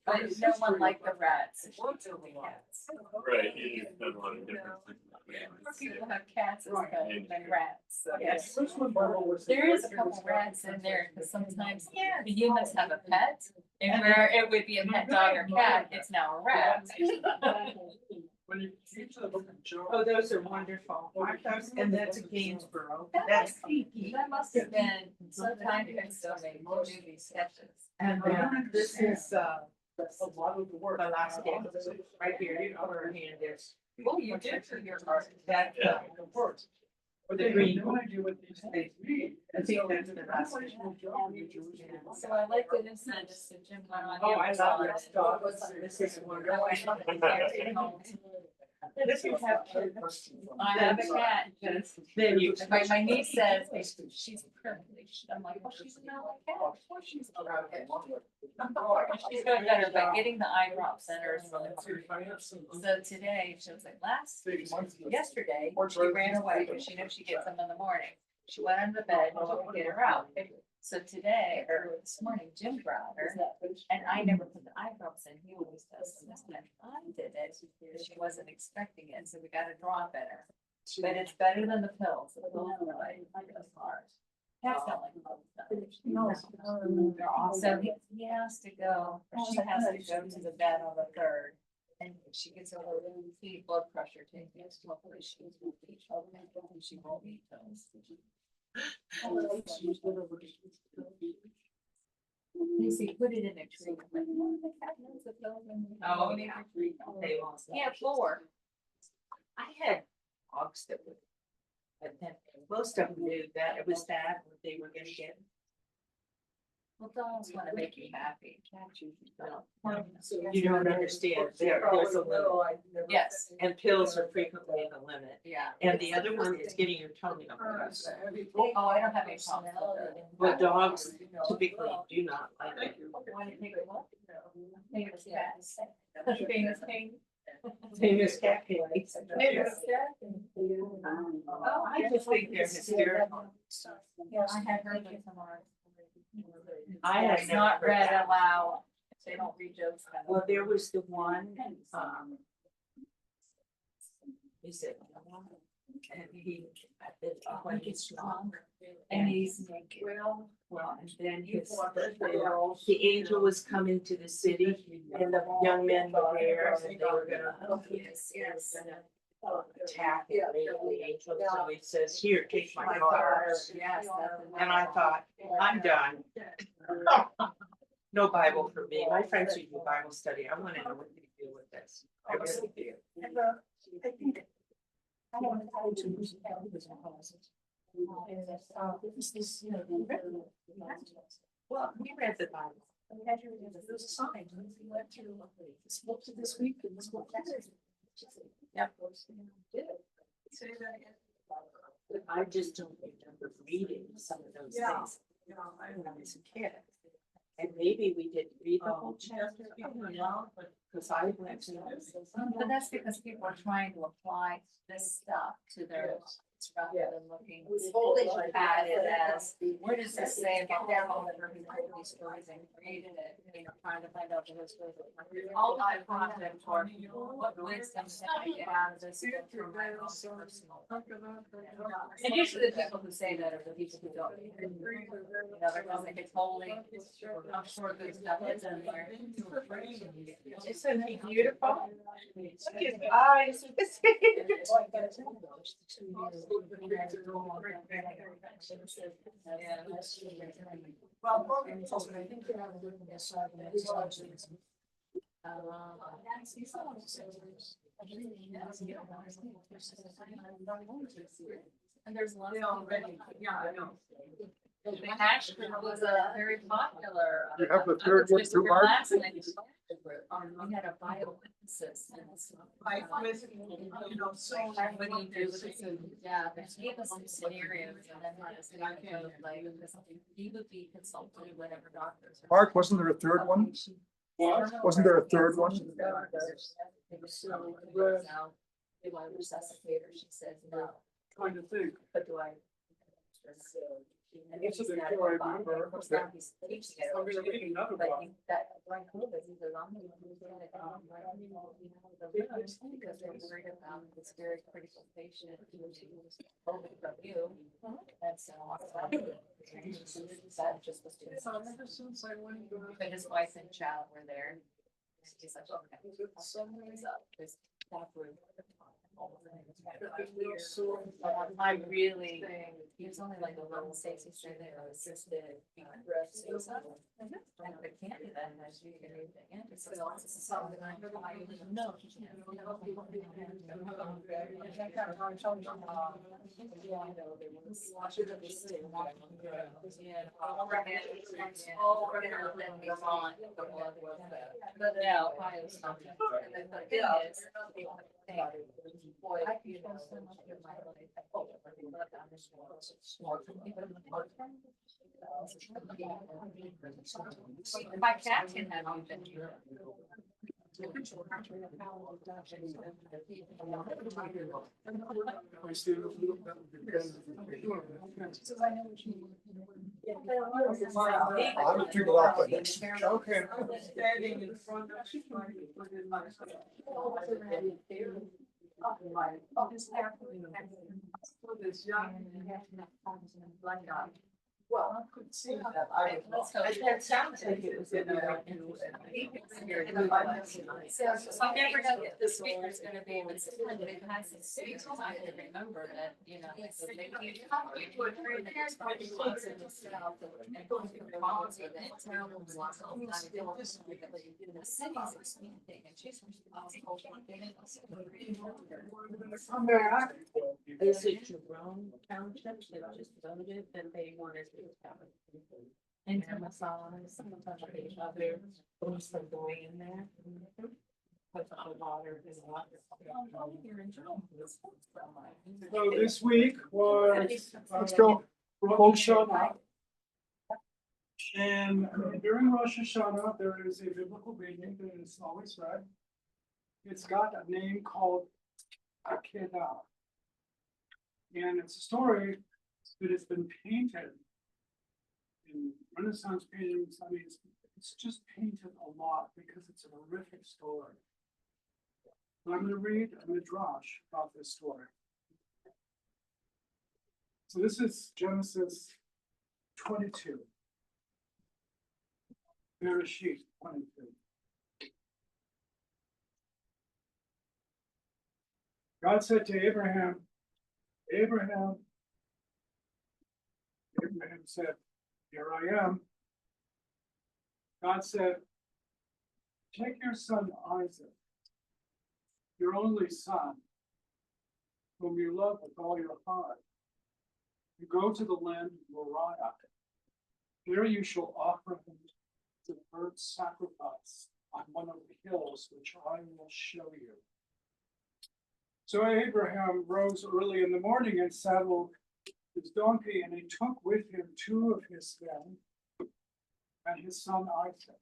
But no one liked the rats. Cats. Right, you've done a lot of different things. More people have cats as pets than rats. So yes. Yes. There is a couple rats in there, because sometimes the humans have a pet, and where it would be a pet dog or cat, it's now a rat. When you get to the book of Job. Oh, those are wonderful. And that's Gainsborough. That's Kiki. That must have been sometime ago, so they will do these sketches. And this is, That's a lot of the work. the last game, right here, her hand is. Well, you did for your part. That, The words. But The they green. have no idea what these things mean. I think that's the last one. So I like the incident just that Jim went on. Oh, I love Amazon this and dog. was on This is I wonderful. went on the carrier home. This is how. I have a cat. Then you. My niece says she's privileged. I'm like, well, she's not like that. Of course she's privileged. She's doing better by getting the eye drops in her. So today, she was like, yesterday, she ran away because she knew she gets them in the morning. She went under the bed to get her out. So today, or this morning, Jim brought her, and I never put the eye drops in. He always does. And this time I did it. She wasn't expecting it, so we got a drop in her. But it's better than the pills. The pills are like hard. Cats don't like pills. No. They're awesome. So he has to go, or she has to go to the vet on the 3rd. And she gets a little blood pressure taken. Hopefully she won't eat those. They say, put it in a tree. I'm like, no, the cat knows the pills in the- Oh, yeah. They won't. Yeah, 4. I had dogs that would. But then most of them knew that it was that what they were gonna get. Well, dogs want to make you happy. Cats usually don't. You don't understand, there's a limit, Yes, and pills are frequently the limit. yeah. And the other one is getting your tongue up. Oh, I don't have any problem with it. But dogs typically do not like it. Want to take a look? Famous cats. Famous king. Famous cat case. Famous cat. Oh, I just think they're hysterical. I had heard that tomorrow. I have It's not never heard read that. aloud. They don't read jokes. Well, there was the one, is it? And he, when he's strong, and he's naked. Well, and then the angel was coming to the city, and the young men were there, and they were gonna, Yes. attack and rape the angel, so he says, here, take my daughter. Yes. And I thought, I'm done. No Bible for me. My friends who do Bible study, I wanna know what they do with this. I really do. I think. I don't know how to use Well, we read the Bible. There's a sign, we went through this book this week and this book next week. Yep. Say that again. I just don't remember reading some of those Yeah. things when I was a kid. And maybe we didn't read the whole chapter, because I went to. But that's because people are trying to apply this stuff to their, rather than looking at it as, what does this say about their home that who wrote these stories and created it, you know, trying to find out the history of it. All my project or what wisdom can I get out of this from my own personal. And usually the people who say that are the people who don't. You know, they're gonna think it's holy, I'm sure good stuff is in there. Isn't he beautiful? Look at his eyes. Well, I think they're not looking at side. And there's lots They of. already, yeah, I know. The hash was a very popular. You have the third one too, Mark? We had a bioemphasis. I, with, you know, so. What do you do with it? Yeah, there's even some scenarios and then like, he would be consulted with whatever doctors. Mark, wasn't there a third one? Wasn't there a third one? Do I resuscitate her? She says no, Trying to think. but do I? And This is he's the got core it, I remember. of course, now he's teaching it. I'm gonna read another But one. that during COVID, he goes, I'm gonna use it because they're worried about this very critical patient who's COVID from you. And so that just was too. Ever since I went. But his wife and child were there. He's like, okay. Is it Sunday? He's up. His I really, there's only like a little safety thing there, assisted. And the candy then, as you can read the end, it's something I no. But now, Ohio's not. And the thing is, boy, I control so much of my life. My cat can have you. I would figure out the next. Okay. Standing in front of. This young. Well, I could see that. It sounds like it was in a. So I never know what the speaker's gonna be, but sometimes it has its speakers, I can remember that, you know. So they keep talking to a friend that has probably lots of stuff and going through the policy that it's now lots of times they don't in the cities expanding and she's responsible for This is Jerome Township, they just voted that they wanted to have it. And Massalas, sometimes they have their, things for going in there. Put the water, there's a lot. So this week was. Let's go. Rosh Hashanah. And during Rosh Hashanah, there is a biblical reading that is always read. It's got a name called Akedah. And it's a story that has been painted in Renaissance paintings. I mean, it's just painted a lot because it's a horrific story. But I'm going to read a midrash about this story. So this is Genesis 22. Bereshit 22. God said to Abraham, Abraham said, here I am. God said, take your son Isaac, your only son, whom you love with all your heart, and go to the land of Moriah. There you shall offer him the burnt sacrifice on one of the hills which I will show you. So Abraham rose early in the morning and saddled his donkey, and he took with him two of his men and his son Isaac.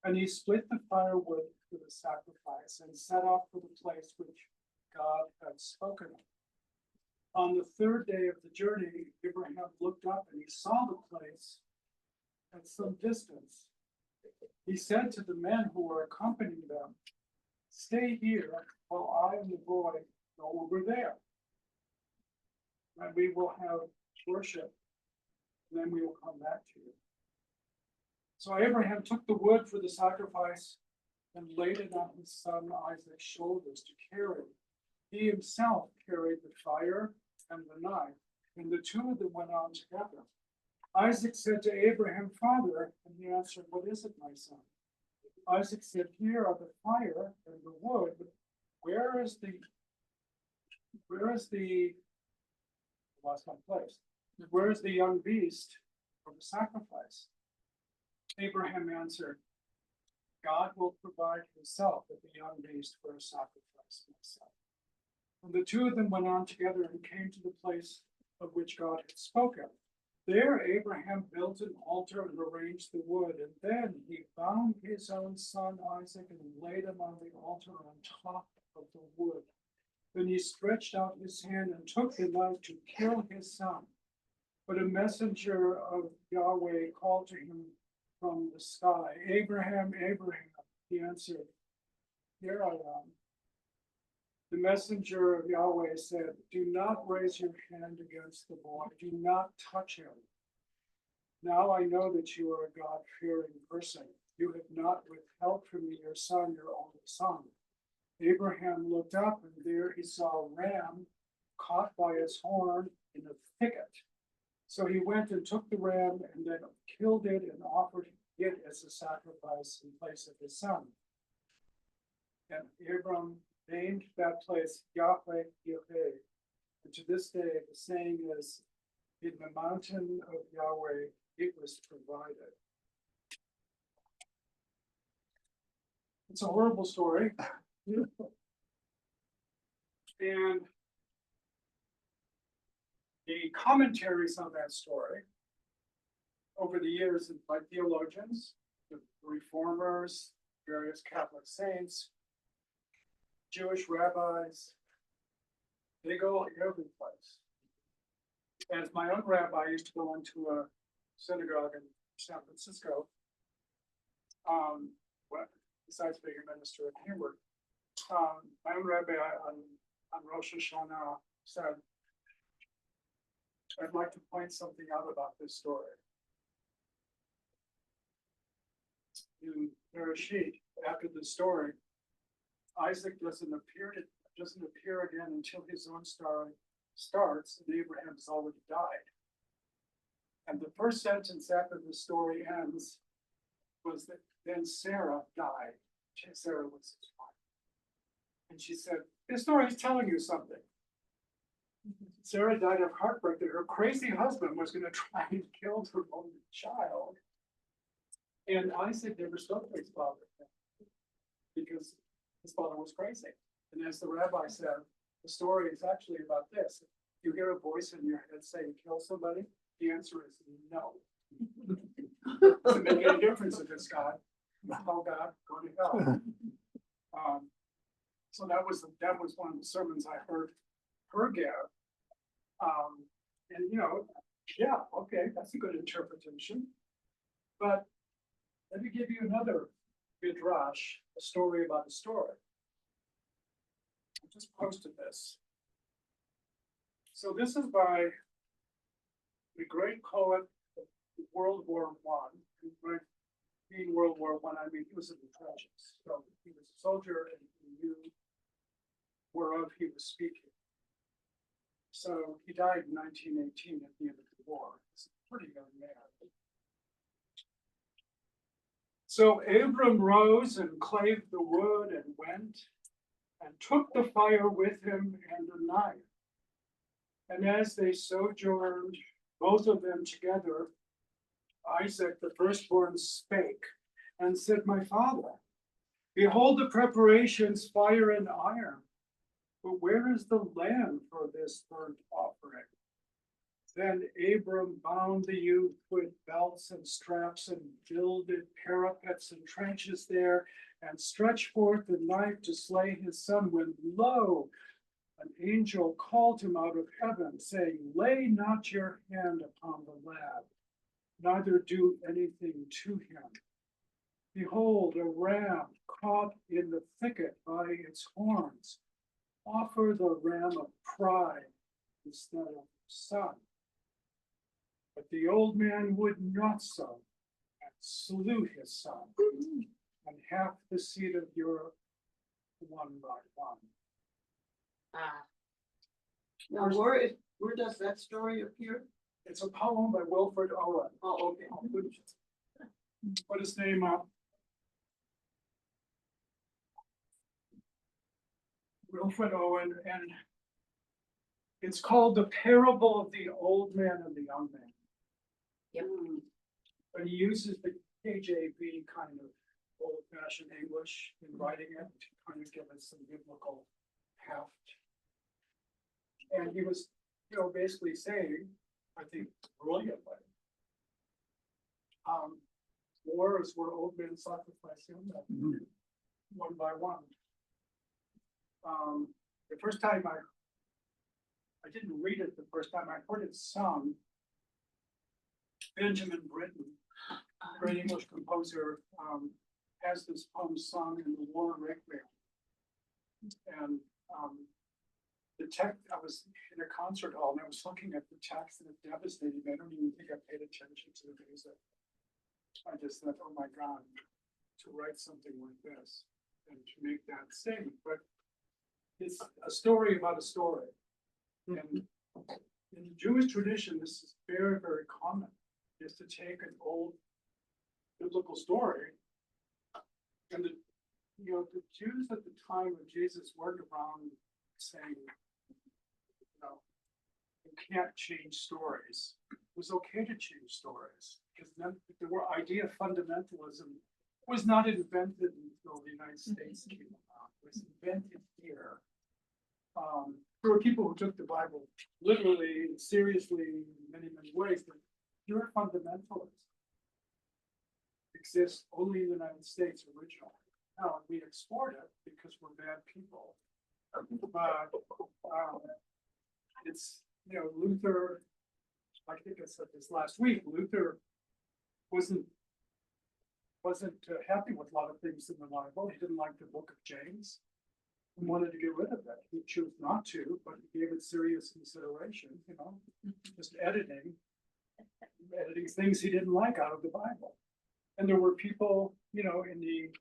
And he split the firewood for the sacrifice and set off for the place which God had spoken of. On the third day of the journey, Abraham looked up and he saw the place at some distance. He said to the men who were accompanying them, stay here while I and the boy go over there. And we will have worship, and then we will come back to you. So Abraham took the wood for the sacrifice and laid it on his son Isaac's shoulders to carry. He himself carried the fire and the knife, and the two of them went on together. Isaac said to Abraham, Father, and he answered, what is it, my son? Isaac said, here are the fire and the wood. Where is the lost my place. Where is the young beast for the sacrifice? Abraham answered, God will provide himself with the young beast for a sacrifice, my son. And the two of them went on together and came to the place of which God had spoken. There Abraham built an altar and arranged the wood, and then he bound his own son Isaac and laid him on the altar on top of the wood. Then he stretched out his hand and took the knife to kill his son. But a messenger of Yahweh called to him from the sky, Abraham, Abraham. He answered, here I am. The messenger of Yahweh said, do not raise your hand against the boy. Do not touch him. Now I know that you are a God-fearing person. You have not withheld from me your son, your only son. Abraham looked up and there he saw a ram caught by its horn in a thicket. So he went and took the ram and then killed it and offered it as a sacrifice in place of his son. And Abram named that place Yahweh Yahweh. And to this day, the saying is, in the mountain of Yahweh, it was provided. It's a horrible story. And the commentaries on that story over the years by theologians, the reformers, various Catholic saints, Jewish rabbis, they go every place. As my own rabbi used to go into a synagogue in San Francisco, besides being a minister at Hayward, my own rabbi on Rosh Hashanah said, I'd like to point something out about this story. In Bereshit, after the story, Isaac doesn't appear again until his own story starts, and Abraham has already died. And the first sentence after the story ends was that then Sarah died. Sarah was his wife. And she said, this story is telling you something. Sarah died of heartbreak that her crazy husband was going to try and kill her own child. And Isaac never spoke to his father because his father was crazy. And as the rabbi said, the story is actually about this. You hear a voice in your head saying, kill somebody? The answer is no. Doesn't make any difference if it's God. Oh God, go to hell. So that was one of the sermons I heard her give. And yeah, okay, that's a good interpretation. But let me give you another midrash, a story about a story. I just posted this. So this is by the great poet of World War I. Being World War I, I mean, he was in the trenches. So he was a soldier and he knew whereof he was speaking. So he died in 1918 at the end of the war. He's a pretty young man. So Abram rose and clave the wood and went and took the fire with him and the knife. And as they sojourned, both of them together, Isaac, the firstborn, spake and said, my father, behold the preparations, fire and iron, but where is the lamb for this burnt offering? Then Abram bound the youth with belts and straps and builded parapets and trenches there and stretched forth the knife to slay his son when lo, an angel called him out of heaven, saying, lay not your hand upon the lad, neither do anything to him. Behold, a ram caught in the thicket by its horns. Offer the ram of pride instead of son. But the old man would not so, and slew his son, and half the seed of Europe, one by one. Now, where does that story appear? It's a poem by Wilfred Owen. Oh, okay. I'll put his name up. Wilfred Owen, and it's called The Parable of the Old Man and the Young Man. Yep. But he uses the KJV kind of old-fashioned English in writing it to kind of give it some biblical heft. And he was, basically saying, I think brilliantly, war is where old men sacrifice young men, one by one. The first time I didn't read it the first time I heard it sung, Benjamin Britten, great English composer, has this poem sung in the War Requiem. And the text, I was in a concert hall and I was looking at the text and it devastated me. I don't even think I paid attention to the music. I just thought, oh my God, to write something like this. and to make that statement, but it's a story about a story. And in Jewish tradition, this is very, very common, is to take an old biblical story. And the, you know, the Jews at the time of Jesus weren't around saying, you know, you can't change stories. It was okay to change stories because the idea of fundamentalism was not invented until the United States came about. It was invented here. There were people who took the Bible literally and seriously in many, many ways, but pure fundamentalists exist only in the United States originally. Now, we export it because we're bad people. But it's, you know, Luther, I think I said this last week, Luther wasn't happy with a lot of things in the Bible. He didn't like the book of James. He wanted to get rid of it. He chose not to, but he gave it serious consideration, you know, just editing things he didn't like out of the Bible. And there were people, you know, in the,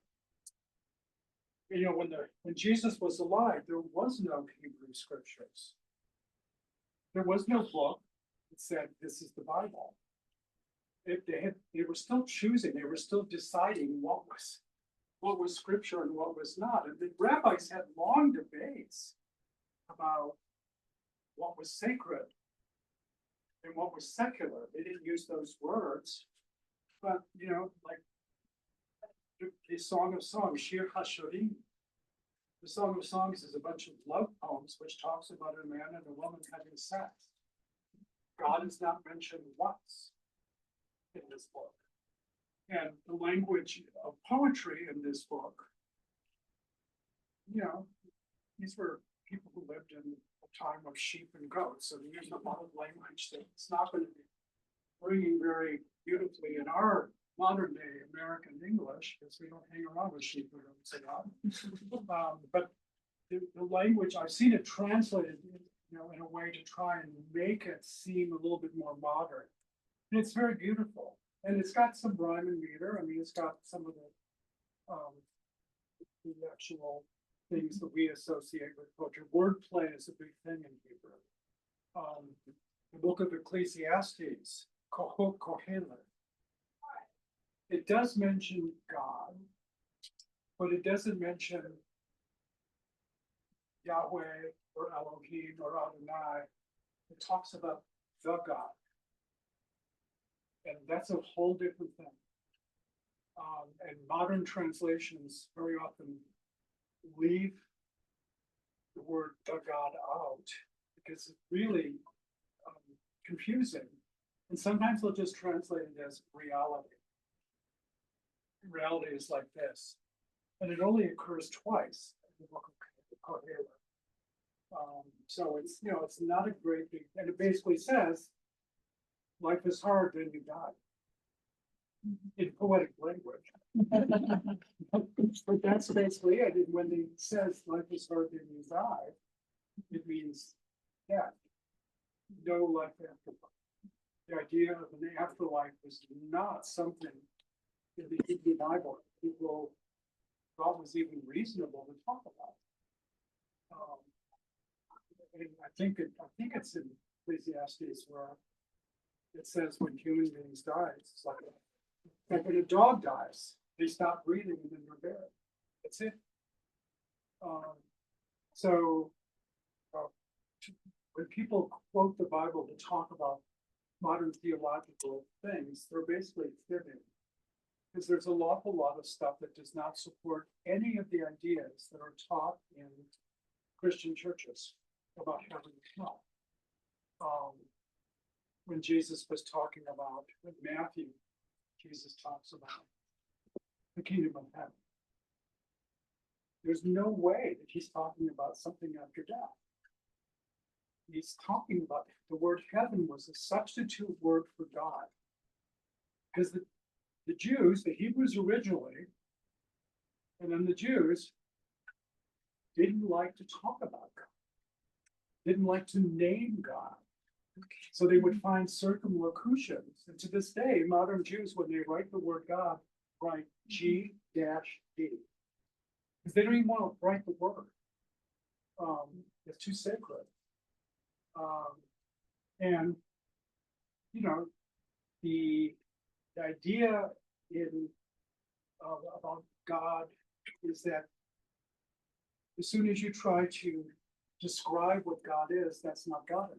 you know, when Jesus was alive, there was no Hebrew scriptures. There was no book that said this is the Bible. They were still choosing, they were still deciding what was scripture and what was not. And the rabbis had long debates about what was sacred and what was secular. They didn't use those words, but you know, like the Song of Songs, Shir HaShirim. The Song of Songs is a bunch of love poems which talks about a man and a woman having sex. God is not mentioned once in this book. And the language of poetry in this book, you know, these were people who lived in a time of sheep and goats. So they used a lot of language that it's not going to be bringing very beautifully in our modern day American English, because we don't hang around with sheep and goats a lot. But the language, I've seen it translated, you know, in a way to try and make it seem a little bit more modern. And it's very beautiful. And it's got some rhyme and meter. I mean, it's got some of the actual things that we associate with culture. Wordplay is a big thing in Hebrew. The book of Ecclesiastes, Kohelet, it does mention God, but it doesn't mention Yahweh or Elohim or Adonai. It talks about the God. And that's a whole different thing. And modern translations very often leave the word the God out because it's really confusing. And sometimes they'll just translate it as reality. Reality is like this. And it only occurs twice in the book of Kohelet. So it's, you know, it's not a great big, and it basically says, life is hard, then you die. In poetic language. But that's basically it. And when it says life is hard, then you die, it means death. No life after life. The idea of an afterlife is not something in the Hebrew Bible people thought was even reasonable to talk about. And I think it's in Ecclesiastes where it says when human beings die, it's like when a dog dies, they stop breathing and then they're buried. That's it. So when people quote the Bible to talk about modern theological things, they're basically fibbing. Because there's an awful lot of stuff that does not support any of the ideas that are taught in Christian churches about heaven and hell. When Jesus was talking about, in Matthew, Jesus talks about the kingdom of heaven. There's no way that he's talking about something after death. He's talking about the word heaven was a substitute word for God. Because the Jews, the Hebrews originally, and then the Jews didn't like to talk about God, didn't like to name God. So they would find circumlocutions. And to this day, modern Jews, when they write the word God, write G-D. Because they don't even want to write the word. It's too sacred. And, you know, the idea about God is that as soon as you try to describe what God is, that's not God anymore.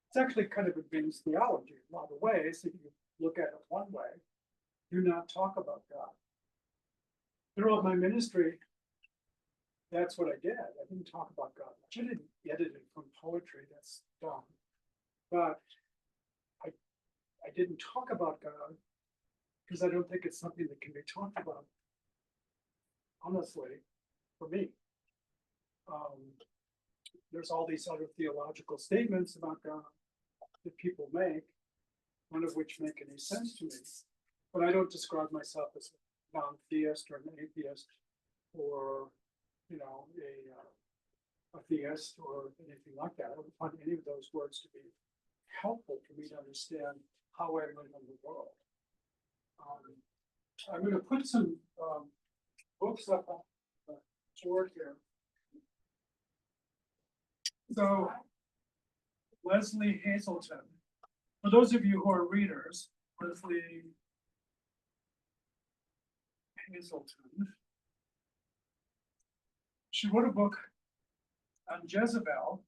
It's actually kind of advanced theology in a lot of ways. If you look at it one way, do not talk about God. Throughout my ministry, that's what I did. I didn't talk about God much. I didn't edit it from poetry. That's dumb. But I didn't talk about God because I don't think it's something that can be talked about. Honestly, for me, there's all these other theological statements about God that people make, none of which make any sense to me. But I don't describe myself as a non-theist or an atheist, or you know, a theist or anything like that. I don't find any of those words to be helpful for me to understand how I live in the world. I'm going to put some books up on the board here. So, Leslie Hazelton. For those of you who are readers, Leslie Hazelton. She wrote a book on Jezebel.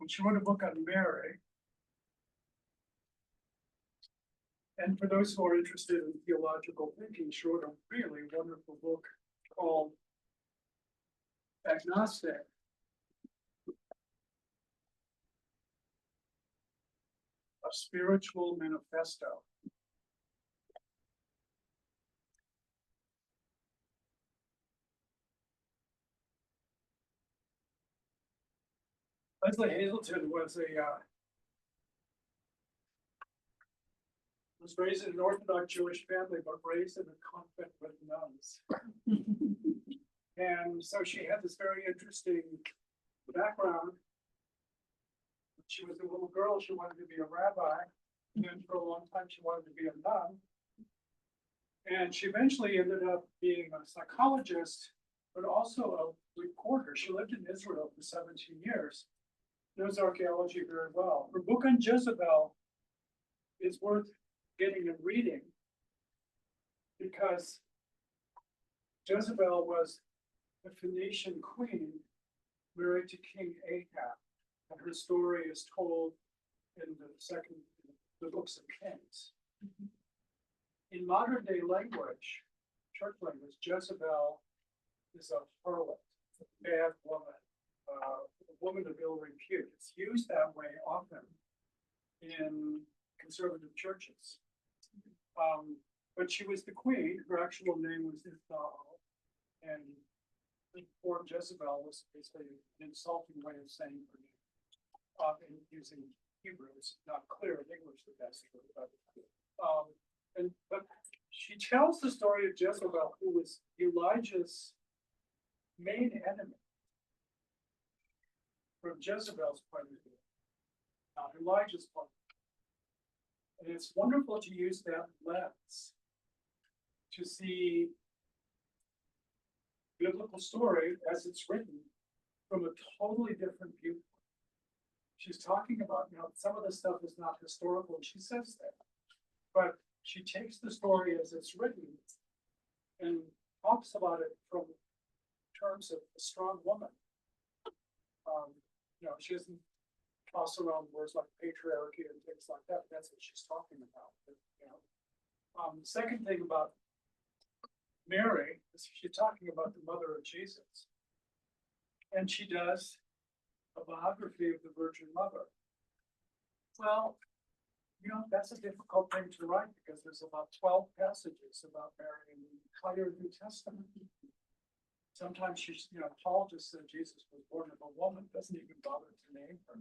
She wrote a book on Mary. And for those who are interested in theological thinking, she wrote a really wonderful book called Agnostic. A Spiritual Manifesto. Leslie Hazelton was raised in an Orthodox Jewish family, but raised in a convent with nuns. And so she had this very interesting background. When she was a little girl, she wanted to be a rabbi. And then for a long time, she wanted to be a nun. And she eventually ended up being a psychologist, but also a reporter. She lived in Israel for 17 years. Knows archaeology very well. Her book on Jezebel is worth getting and reading because Jezebel was a Phoenician queen married to King Ahab, and her story is told in the books of Kings. In modern day language, church language, Jezebel is a harlot, a bad woman, a woman of ill repute. It's used that way often in conservative churches. But she was the queen. Her actual name was Ithal, and the word Jezebel was basically an insulting way of saying her name. In using Hebrew, it's not clear in English that that's true. But she tells the story of Jezebel, who was Elijah's main enemy. From Jezebel's point of view, not Elijah's point of view. And it's wonderful to use that lens to see biblical story as it's written from a totally different viewpoint. She's talking about, some of the stuff is not historical, and she says that. But she takes the story as it's written and talks about it from terms of a strong woman. She doesn't toss around words like patriarchy and things like that. That's what she's talking about. The second thing about Mary is she's talking about the mother of Jesus. And she does a biography of the Virgin Mother. Well, that's a difficult thing to write because there's about 12 passages about Mary in the entire New Testament. Sometimes Paul just said Jesus was born of a woman, doesn't even bother to name her.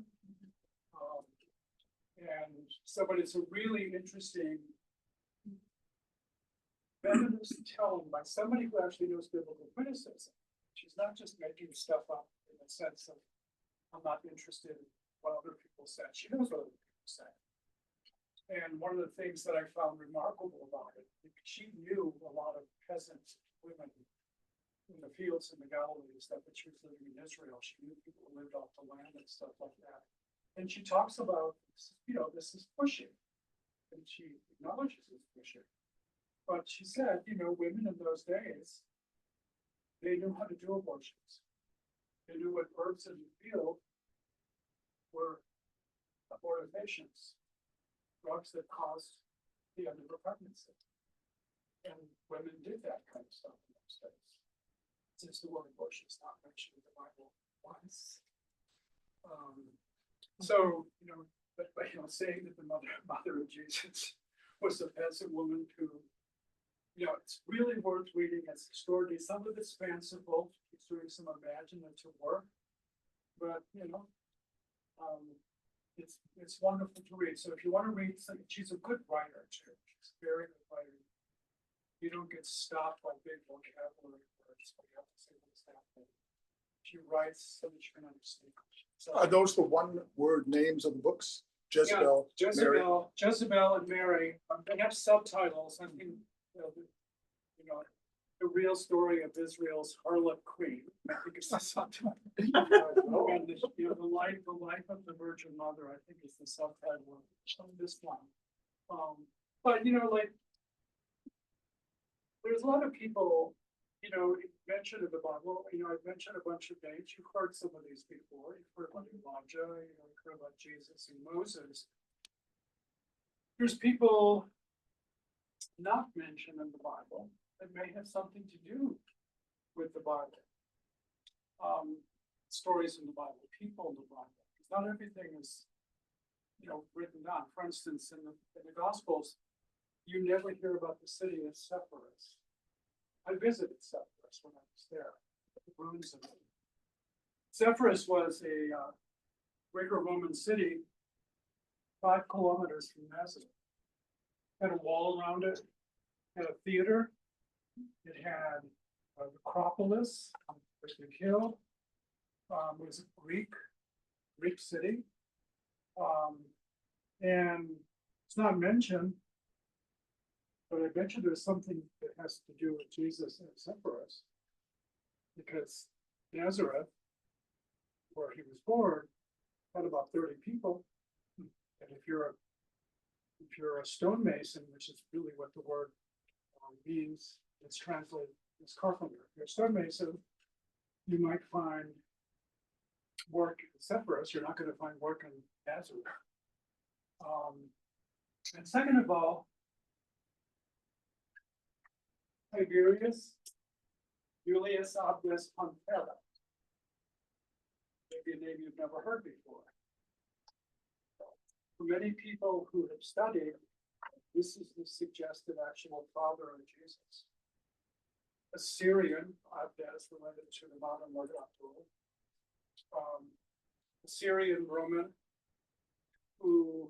But it's a really interesting feminist tone by somebody who actually knows biblical criticism. She's not just making stuff up in the sense of, I'm not interested in what other people said. She knows what other people say. And one of the things that I found remarkable about it, she knew a lot of peasant women in the fields in the Galilees that when she was living in Israel, she knew people who lived off the land and stuff like that. And she talks about, this is pushing. And she acknowledges it's pushing. But she said, women in those days, they knew how to do abortions. They knew what herbs in the field were abortifacients, drugs that caused the end of a pregnancy. And women did that kind of stuff in those days. Since the word abortion is not mentioned in the Bible once. So, saying that the mother of Jesus was a peasant woman who, it's really worth reading. It's extraordinary. Some of it's fanciful. He's doing some imaginative work, but it's wonderful to read. So if you want to read something, she's a good writer too. She's a very good writer. You don't get stopped by big vocabulary words, but you have to say what's happening. She writes so that you can understand. So, Are those the one-word names of the books? Jezebel, Mary? Jezebel and Mary. They have subtitles. I think the real story of Israel's harlot queen. I think it's the subtitle. And the life of the Virgin Mother. I think is the subtitle of this one. But there's a lot of people, mentioned in the Bible. I've mentioned a bunch of names. You've heard some of these before. You've heard about Elijah. You've heard about Jesus and Moses. There's people not mentioned in the Bible that may have something to do with the Bible. Stories in the Bible, people in the Bible. Because not everything is, written down. For instance, in the Gospels, you never hear about the city of Sepphoris. I visited Sepphoris when I was there, the ruins of it. Sepphoris was a Greco-Roman city 5 kilometers from Nazareth. Had a wall around it, had a theater, it had the Acropolis, which they killed. It was a Greek city. And it's not mentioned, but I bet you there's something that has to do with Jesus and Sepphoris. Because Nazareth, where he was born, had about 30 people. And if you're a stonemason, which is really what the word means, it's translated as carpenter. If you're a stonemason, you might find work in Sepphoris. You're not going to find work in Nazareth. And second of all, Tiberius Julius Obvious Pontella. Maybe a name you've never heard before. For many people who have studied, this is the suggested actual father of Jesus. A Syrian, Abdes, related to the modern Lord Abdul. A Syrian Roman who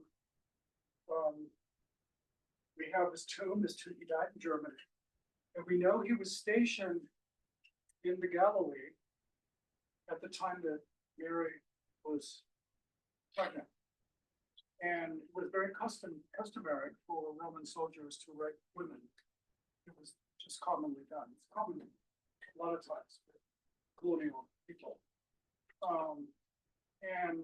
we have his tomb, he died in Germany. And we know he was stationed in the Galilee at the time that Mary was pregnant. And it was very customary for Roman soldiers to rape women. It was just commonly done. It's common a lot of times with colonial people. And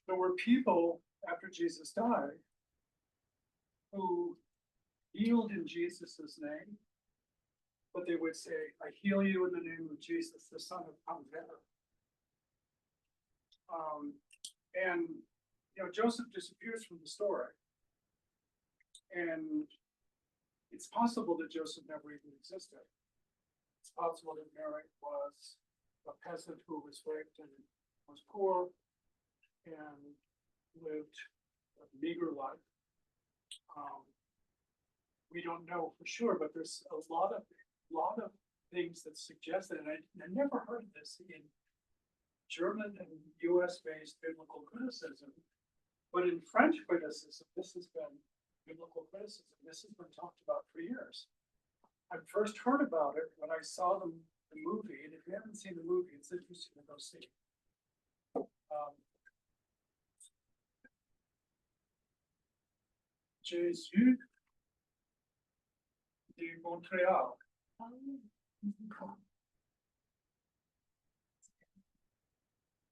there were people after Jesus died who healed in Jesus's name, but they would say, "I heal you in the name of Jesus, the Son of Pontella." And Joseph disappears from the story, and it's possible that Joseph never even existed. It's possible that Mary was a peasant who was raped and was poor and lived a meager life. We don't know for sure, but there's a lot of things that suggest that, and I never heard of this in German and US-based biblical criticism, but in French criticism, this has been biblical criticism. This has been talked about for years. I first heard about it when I saw the movie, and if you haven't seen the movie, it's interesting to go see. Jésus de Montréal.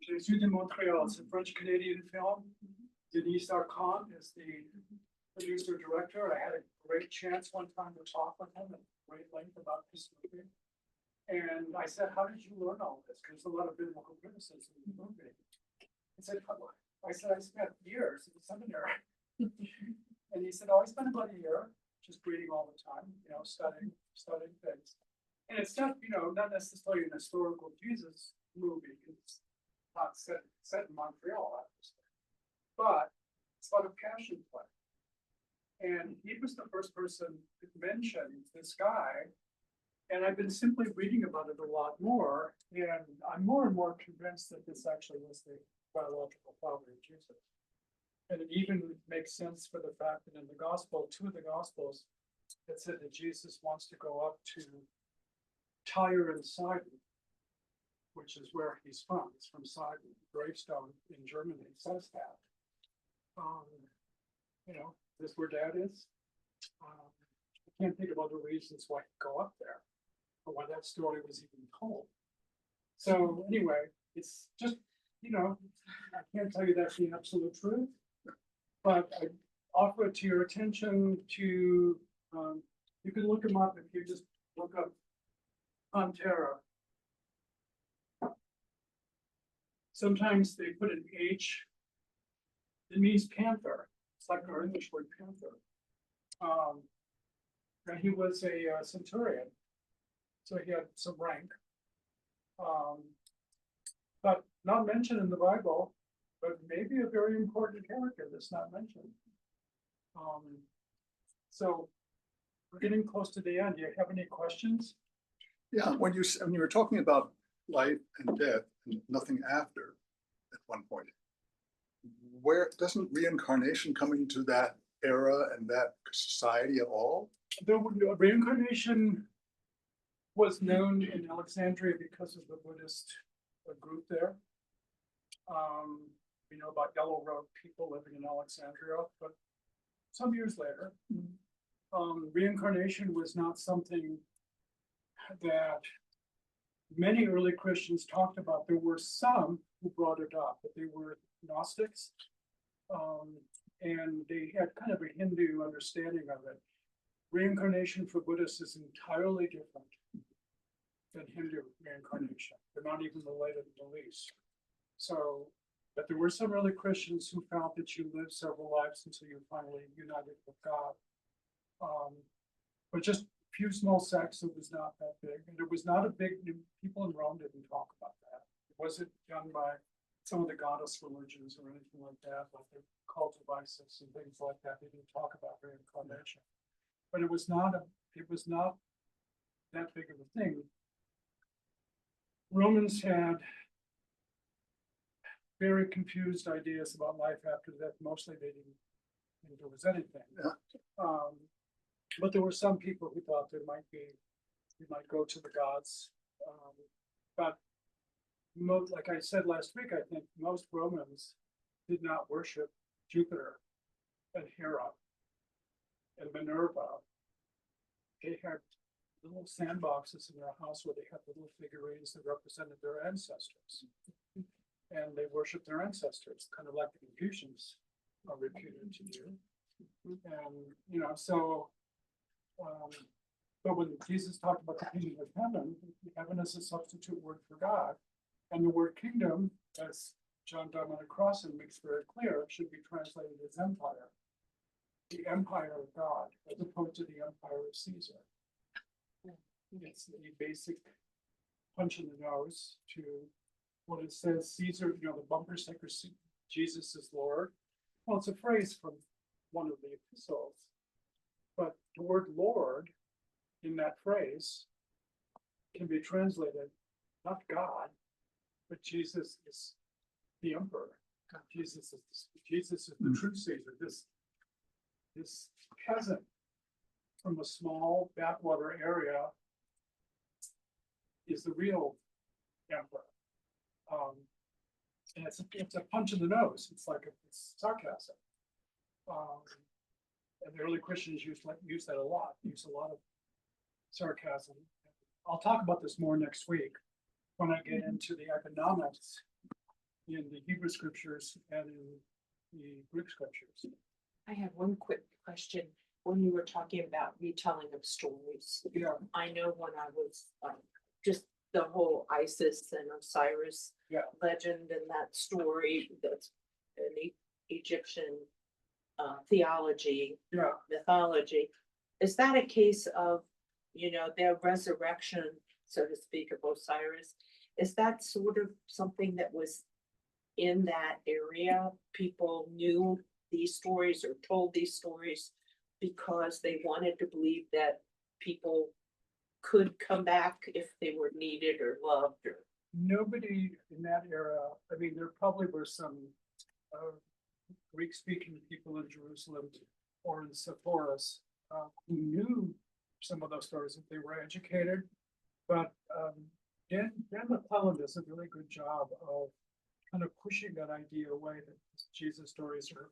Jésus de Montréal, it's a French Canadian film. Denise Arcand is the producer director. I had a great chance one time to talk with him at great length about this movie. And I said, how did you learn all this? Because there's a lot of biblical criticism in the movie. I said, I spent years in the seminary. And he said, oh, I spent about a year just reading all the time, studying things. And it's not, not necessarily an historical Jesus movie. It's not set in Montreal, obviously. But it's about a passion play. And he was the first person to mention this guy. And I've been simply reading about it a lot more. And I'm more and more convinced that this actually was the biological father of Jesus. And it even makes sense for the fact that in the gospel, two of the gospels, it said that Jesus wants to go up to Tyre and Sidon, which is where he's from. He's from Sidon, gravestone in Germany says that. This where Dad is. I can't think of other reasons why he'd go up there, or why that story was even told. So anyway, it's just, I can't tell you that's the absolute truth, but I offer it to your attention to, you can look them up if you just look up Pantera. Sometimes they put an H, it means panther. It's like our English word panther. And he was a centurion, so he had some rank. But not mentioned in the Bible, but maybe a very important character that's not mentioned. So we're getting close to the end. Do you have any questions? Yeah, when you were talking about life and death and nothing after at one point, where doesn't reincarnation come into that era and that society at all? The reincarnation was known in Alexandria because of the Buddhist group there. We know about yellow robe people living in Alexandria, but some years later, reincarnation was not something that many early Christians talked about. There were some who brought it up, but they were Gnostics, and they had kind of a Hindu understanding of it. Reincarnation for Buddhists is entirely different than Hindu reincarnation. They're not even related in the least. So, but there were some early Christians who felt that you live several lives until you're finally united with God. But just a few small sects, it was not that big. And it was not a big, people in Rome didn't talk about that. It wasn't done by some of the goddess religions or anything like that, like the cult of Isis and things like that. They didn't talk about reincarnation. But it was not that big of a thing. Romans had very confused ideas about life after death. Mostly they didn't think there was anything. But there were some people who thought there might be, you might go to the gods. But like I said last week, I think most Romans did not worship Jupiter and Hera and Minerva. They had little sandboxes in their house where they had little figurines that represented their ancestors. And they worshiped their ancestors, kind of like the Confucians are reputed to do. And, but when Jesus talked about the kingdom of heaven is a substitute word for God. And the word kingdom, as John Diamond Crossan makes very clear, should be translated as empire. The empire of God, as opposed to the empire of Caesar. It's the basic punch in the nose to what it says, Caesar, the bumper sticker, Jesus is Lord. Well, it's a phrase from one of the epistles, but the word Lord in that phrase can be translated, not God, but Jesus is the emperor. Jesus is the true Caesar. This peasant from a small backwater area is the real emperor. And it's a punch in the nose. It's like it's sarcasm. And the early Christians used that a lot, use a lot of sarcasm. I'll talk about this more next week when I get into the economics in the Hebrew scriptures and in the Greek scriptures. I have one quick question. When you were talking about retelling of stories, Yeah, I know when I was just the whole Isis and Osiris Yeah. legend and that story, that's an Egyptian theology, yeah, mythology. Is that a case of, their resurrection, so to speak, of Osiris? Is that sort of something that was in that area? People knew these stories or told these stories because they wanted to believe that people could come back if they were needed or loved or. nobody in that era, I mean, there probably were some Greek-speaking people in Jerusalem or in Sepphoris who knew some of those stories if they were educated. But Dan McClellan does a really good job of kind of pushing that idea away that Jesus stories are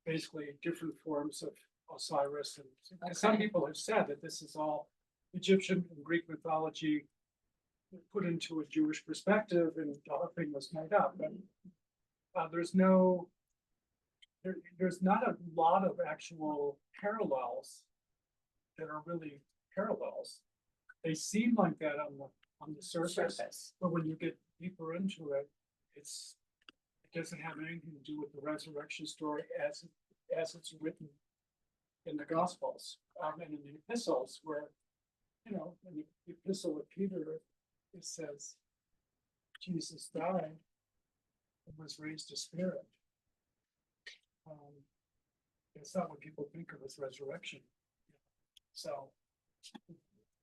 basically different forms of Osiris. And some people have said that this is all Egyptian and Greek mythology put into a Jewish perspective and the whole thing was made up. But there's not a lot of actual parallels that are really parallels. They seem like that on the surface, but when you get deeper into it, it doesn't have anything to do with the resurrection story as it's written in the Gospels and in the epistles, where in the epistle of Peter it says Jesus died and was raised to spirit. It's not what people think of as resurrection. So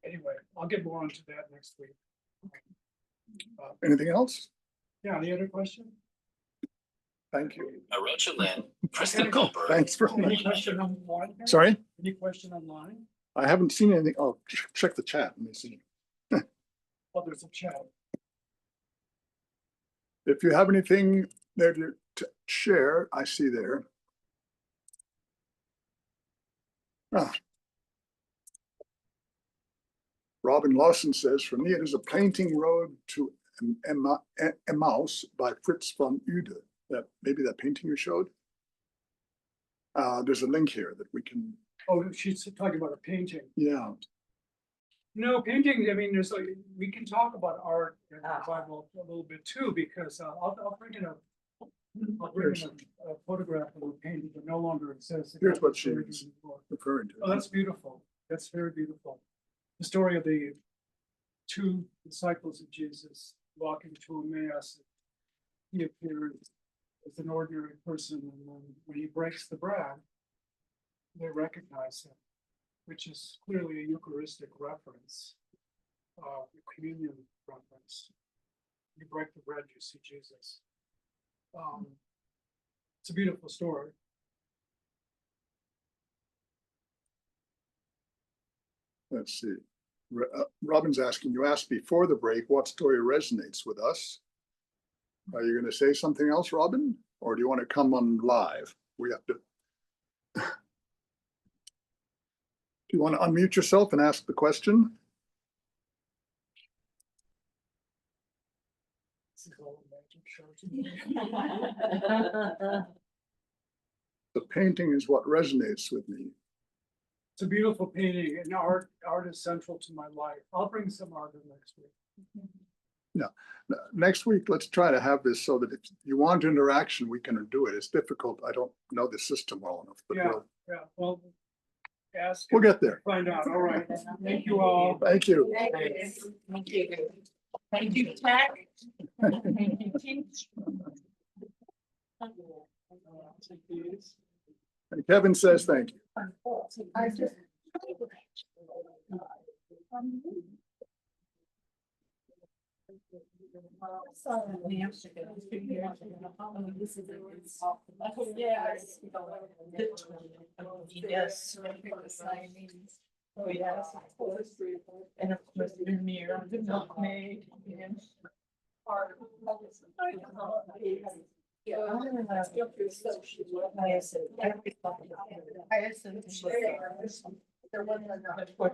anyway, I'll get more into that next week. Anything else? Yeah, any other question? Thank you. Arocha Lynn, Kristen Goldberg. Thanks for, Any question online? sorry, Any question online? I haven't seen anything. Oh, check the chat. Let me see. Oh, there's a chat. If you have anything there to share, I see there. Ah. Robin Lawson says, for me, it is a painting road to Emmaus by Fritz von Ude. Maybe that painting you showed. There's a link here that we can. Oh, she's talking about a painting. Yeah. No, painting, I mean, we can talk about art in the Bible a little bit too, because I'll bring in a photograph of a painting that no longer exists. Here's what she's referring to. Oh, that's beautiful. That's very beautiful. The story of the two disciples of Jesus walking to Emmaus. He appeared as an ordinary person, and then when he breaks the bread, they recognize him, which is clearly a Eucharistic reference, a communion reference. You break the bread, you see Jesus. It's a beautiful story. Let's see. Robin's asking, you asked before the break, what story resonates with us? Are you going to say something else, Robin? Or do you want to come on live? We have to. Do you want to unmute yourself and ask the question? This is all a magic show to me. The painting is what resonates with me. It's a beautiful painting, and art is central to my life. I'll bring some art in next week. Yeah. Next week, let's try to have this so that if you want interaction, we can do it. It's difficult. I don't know the system well enough, but Yeah, well, ask. we'll get there. Find out. All right. Thank you all. Thank you. Thank you. Thank you, Tech. Thank you, Teach. And Kevin says thank you. I just. Yes. Oh, yes. And of course, the mirror, the milkmaid. I I assumed. There wasn't enough.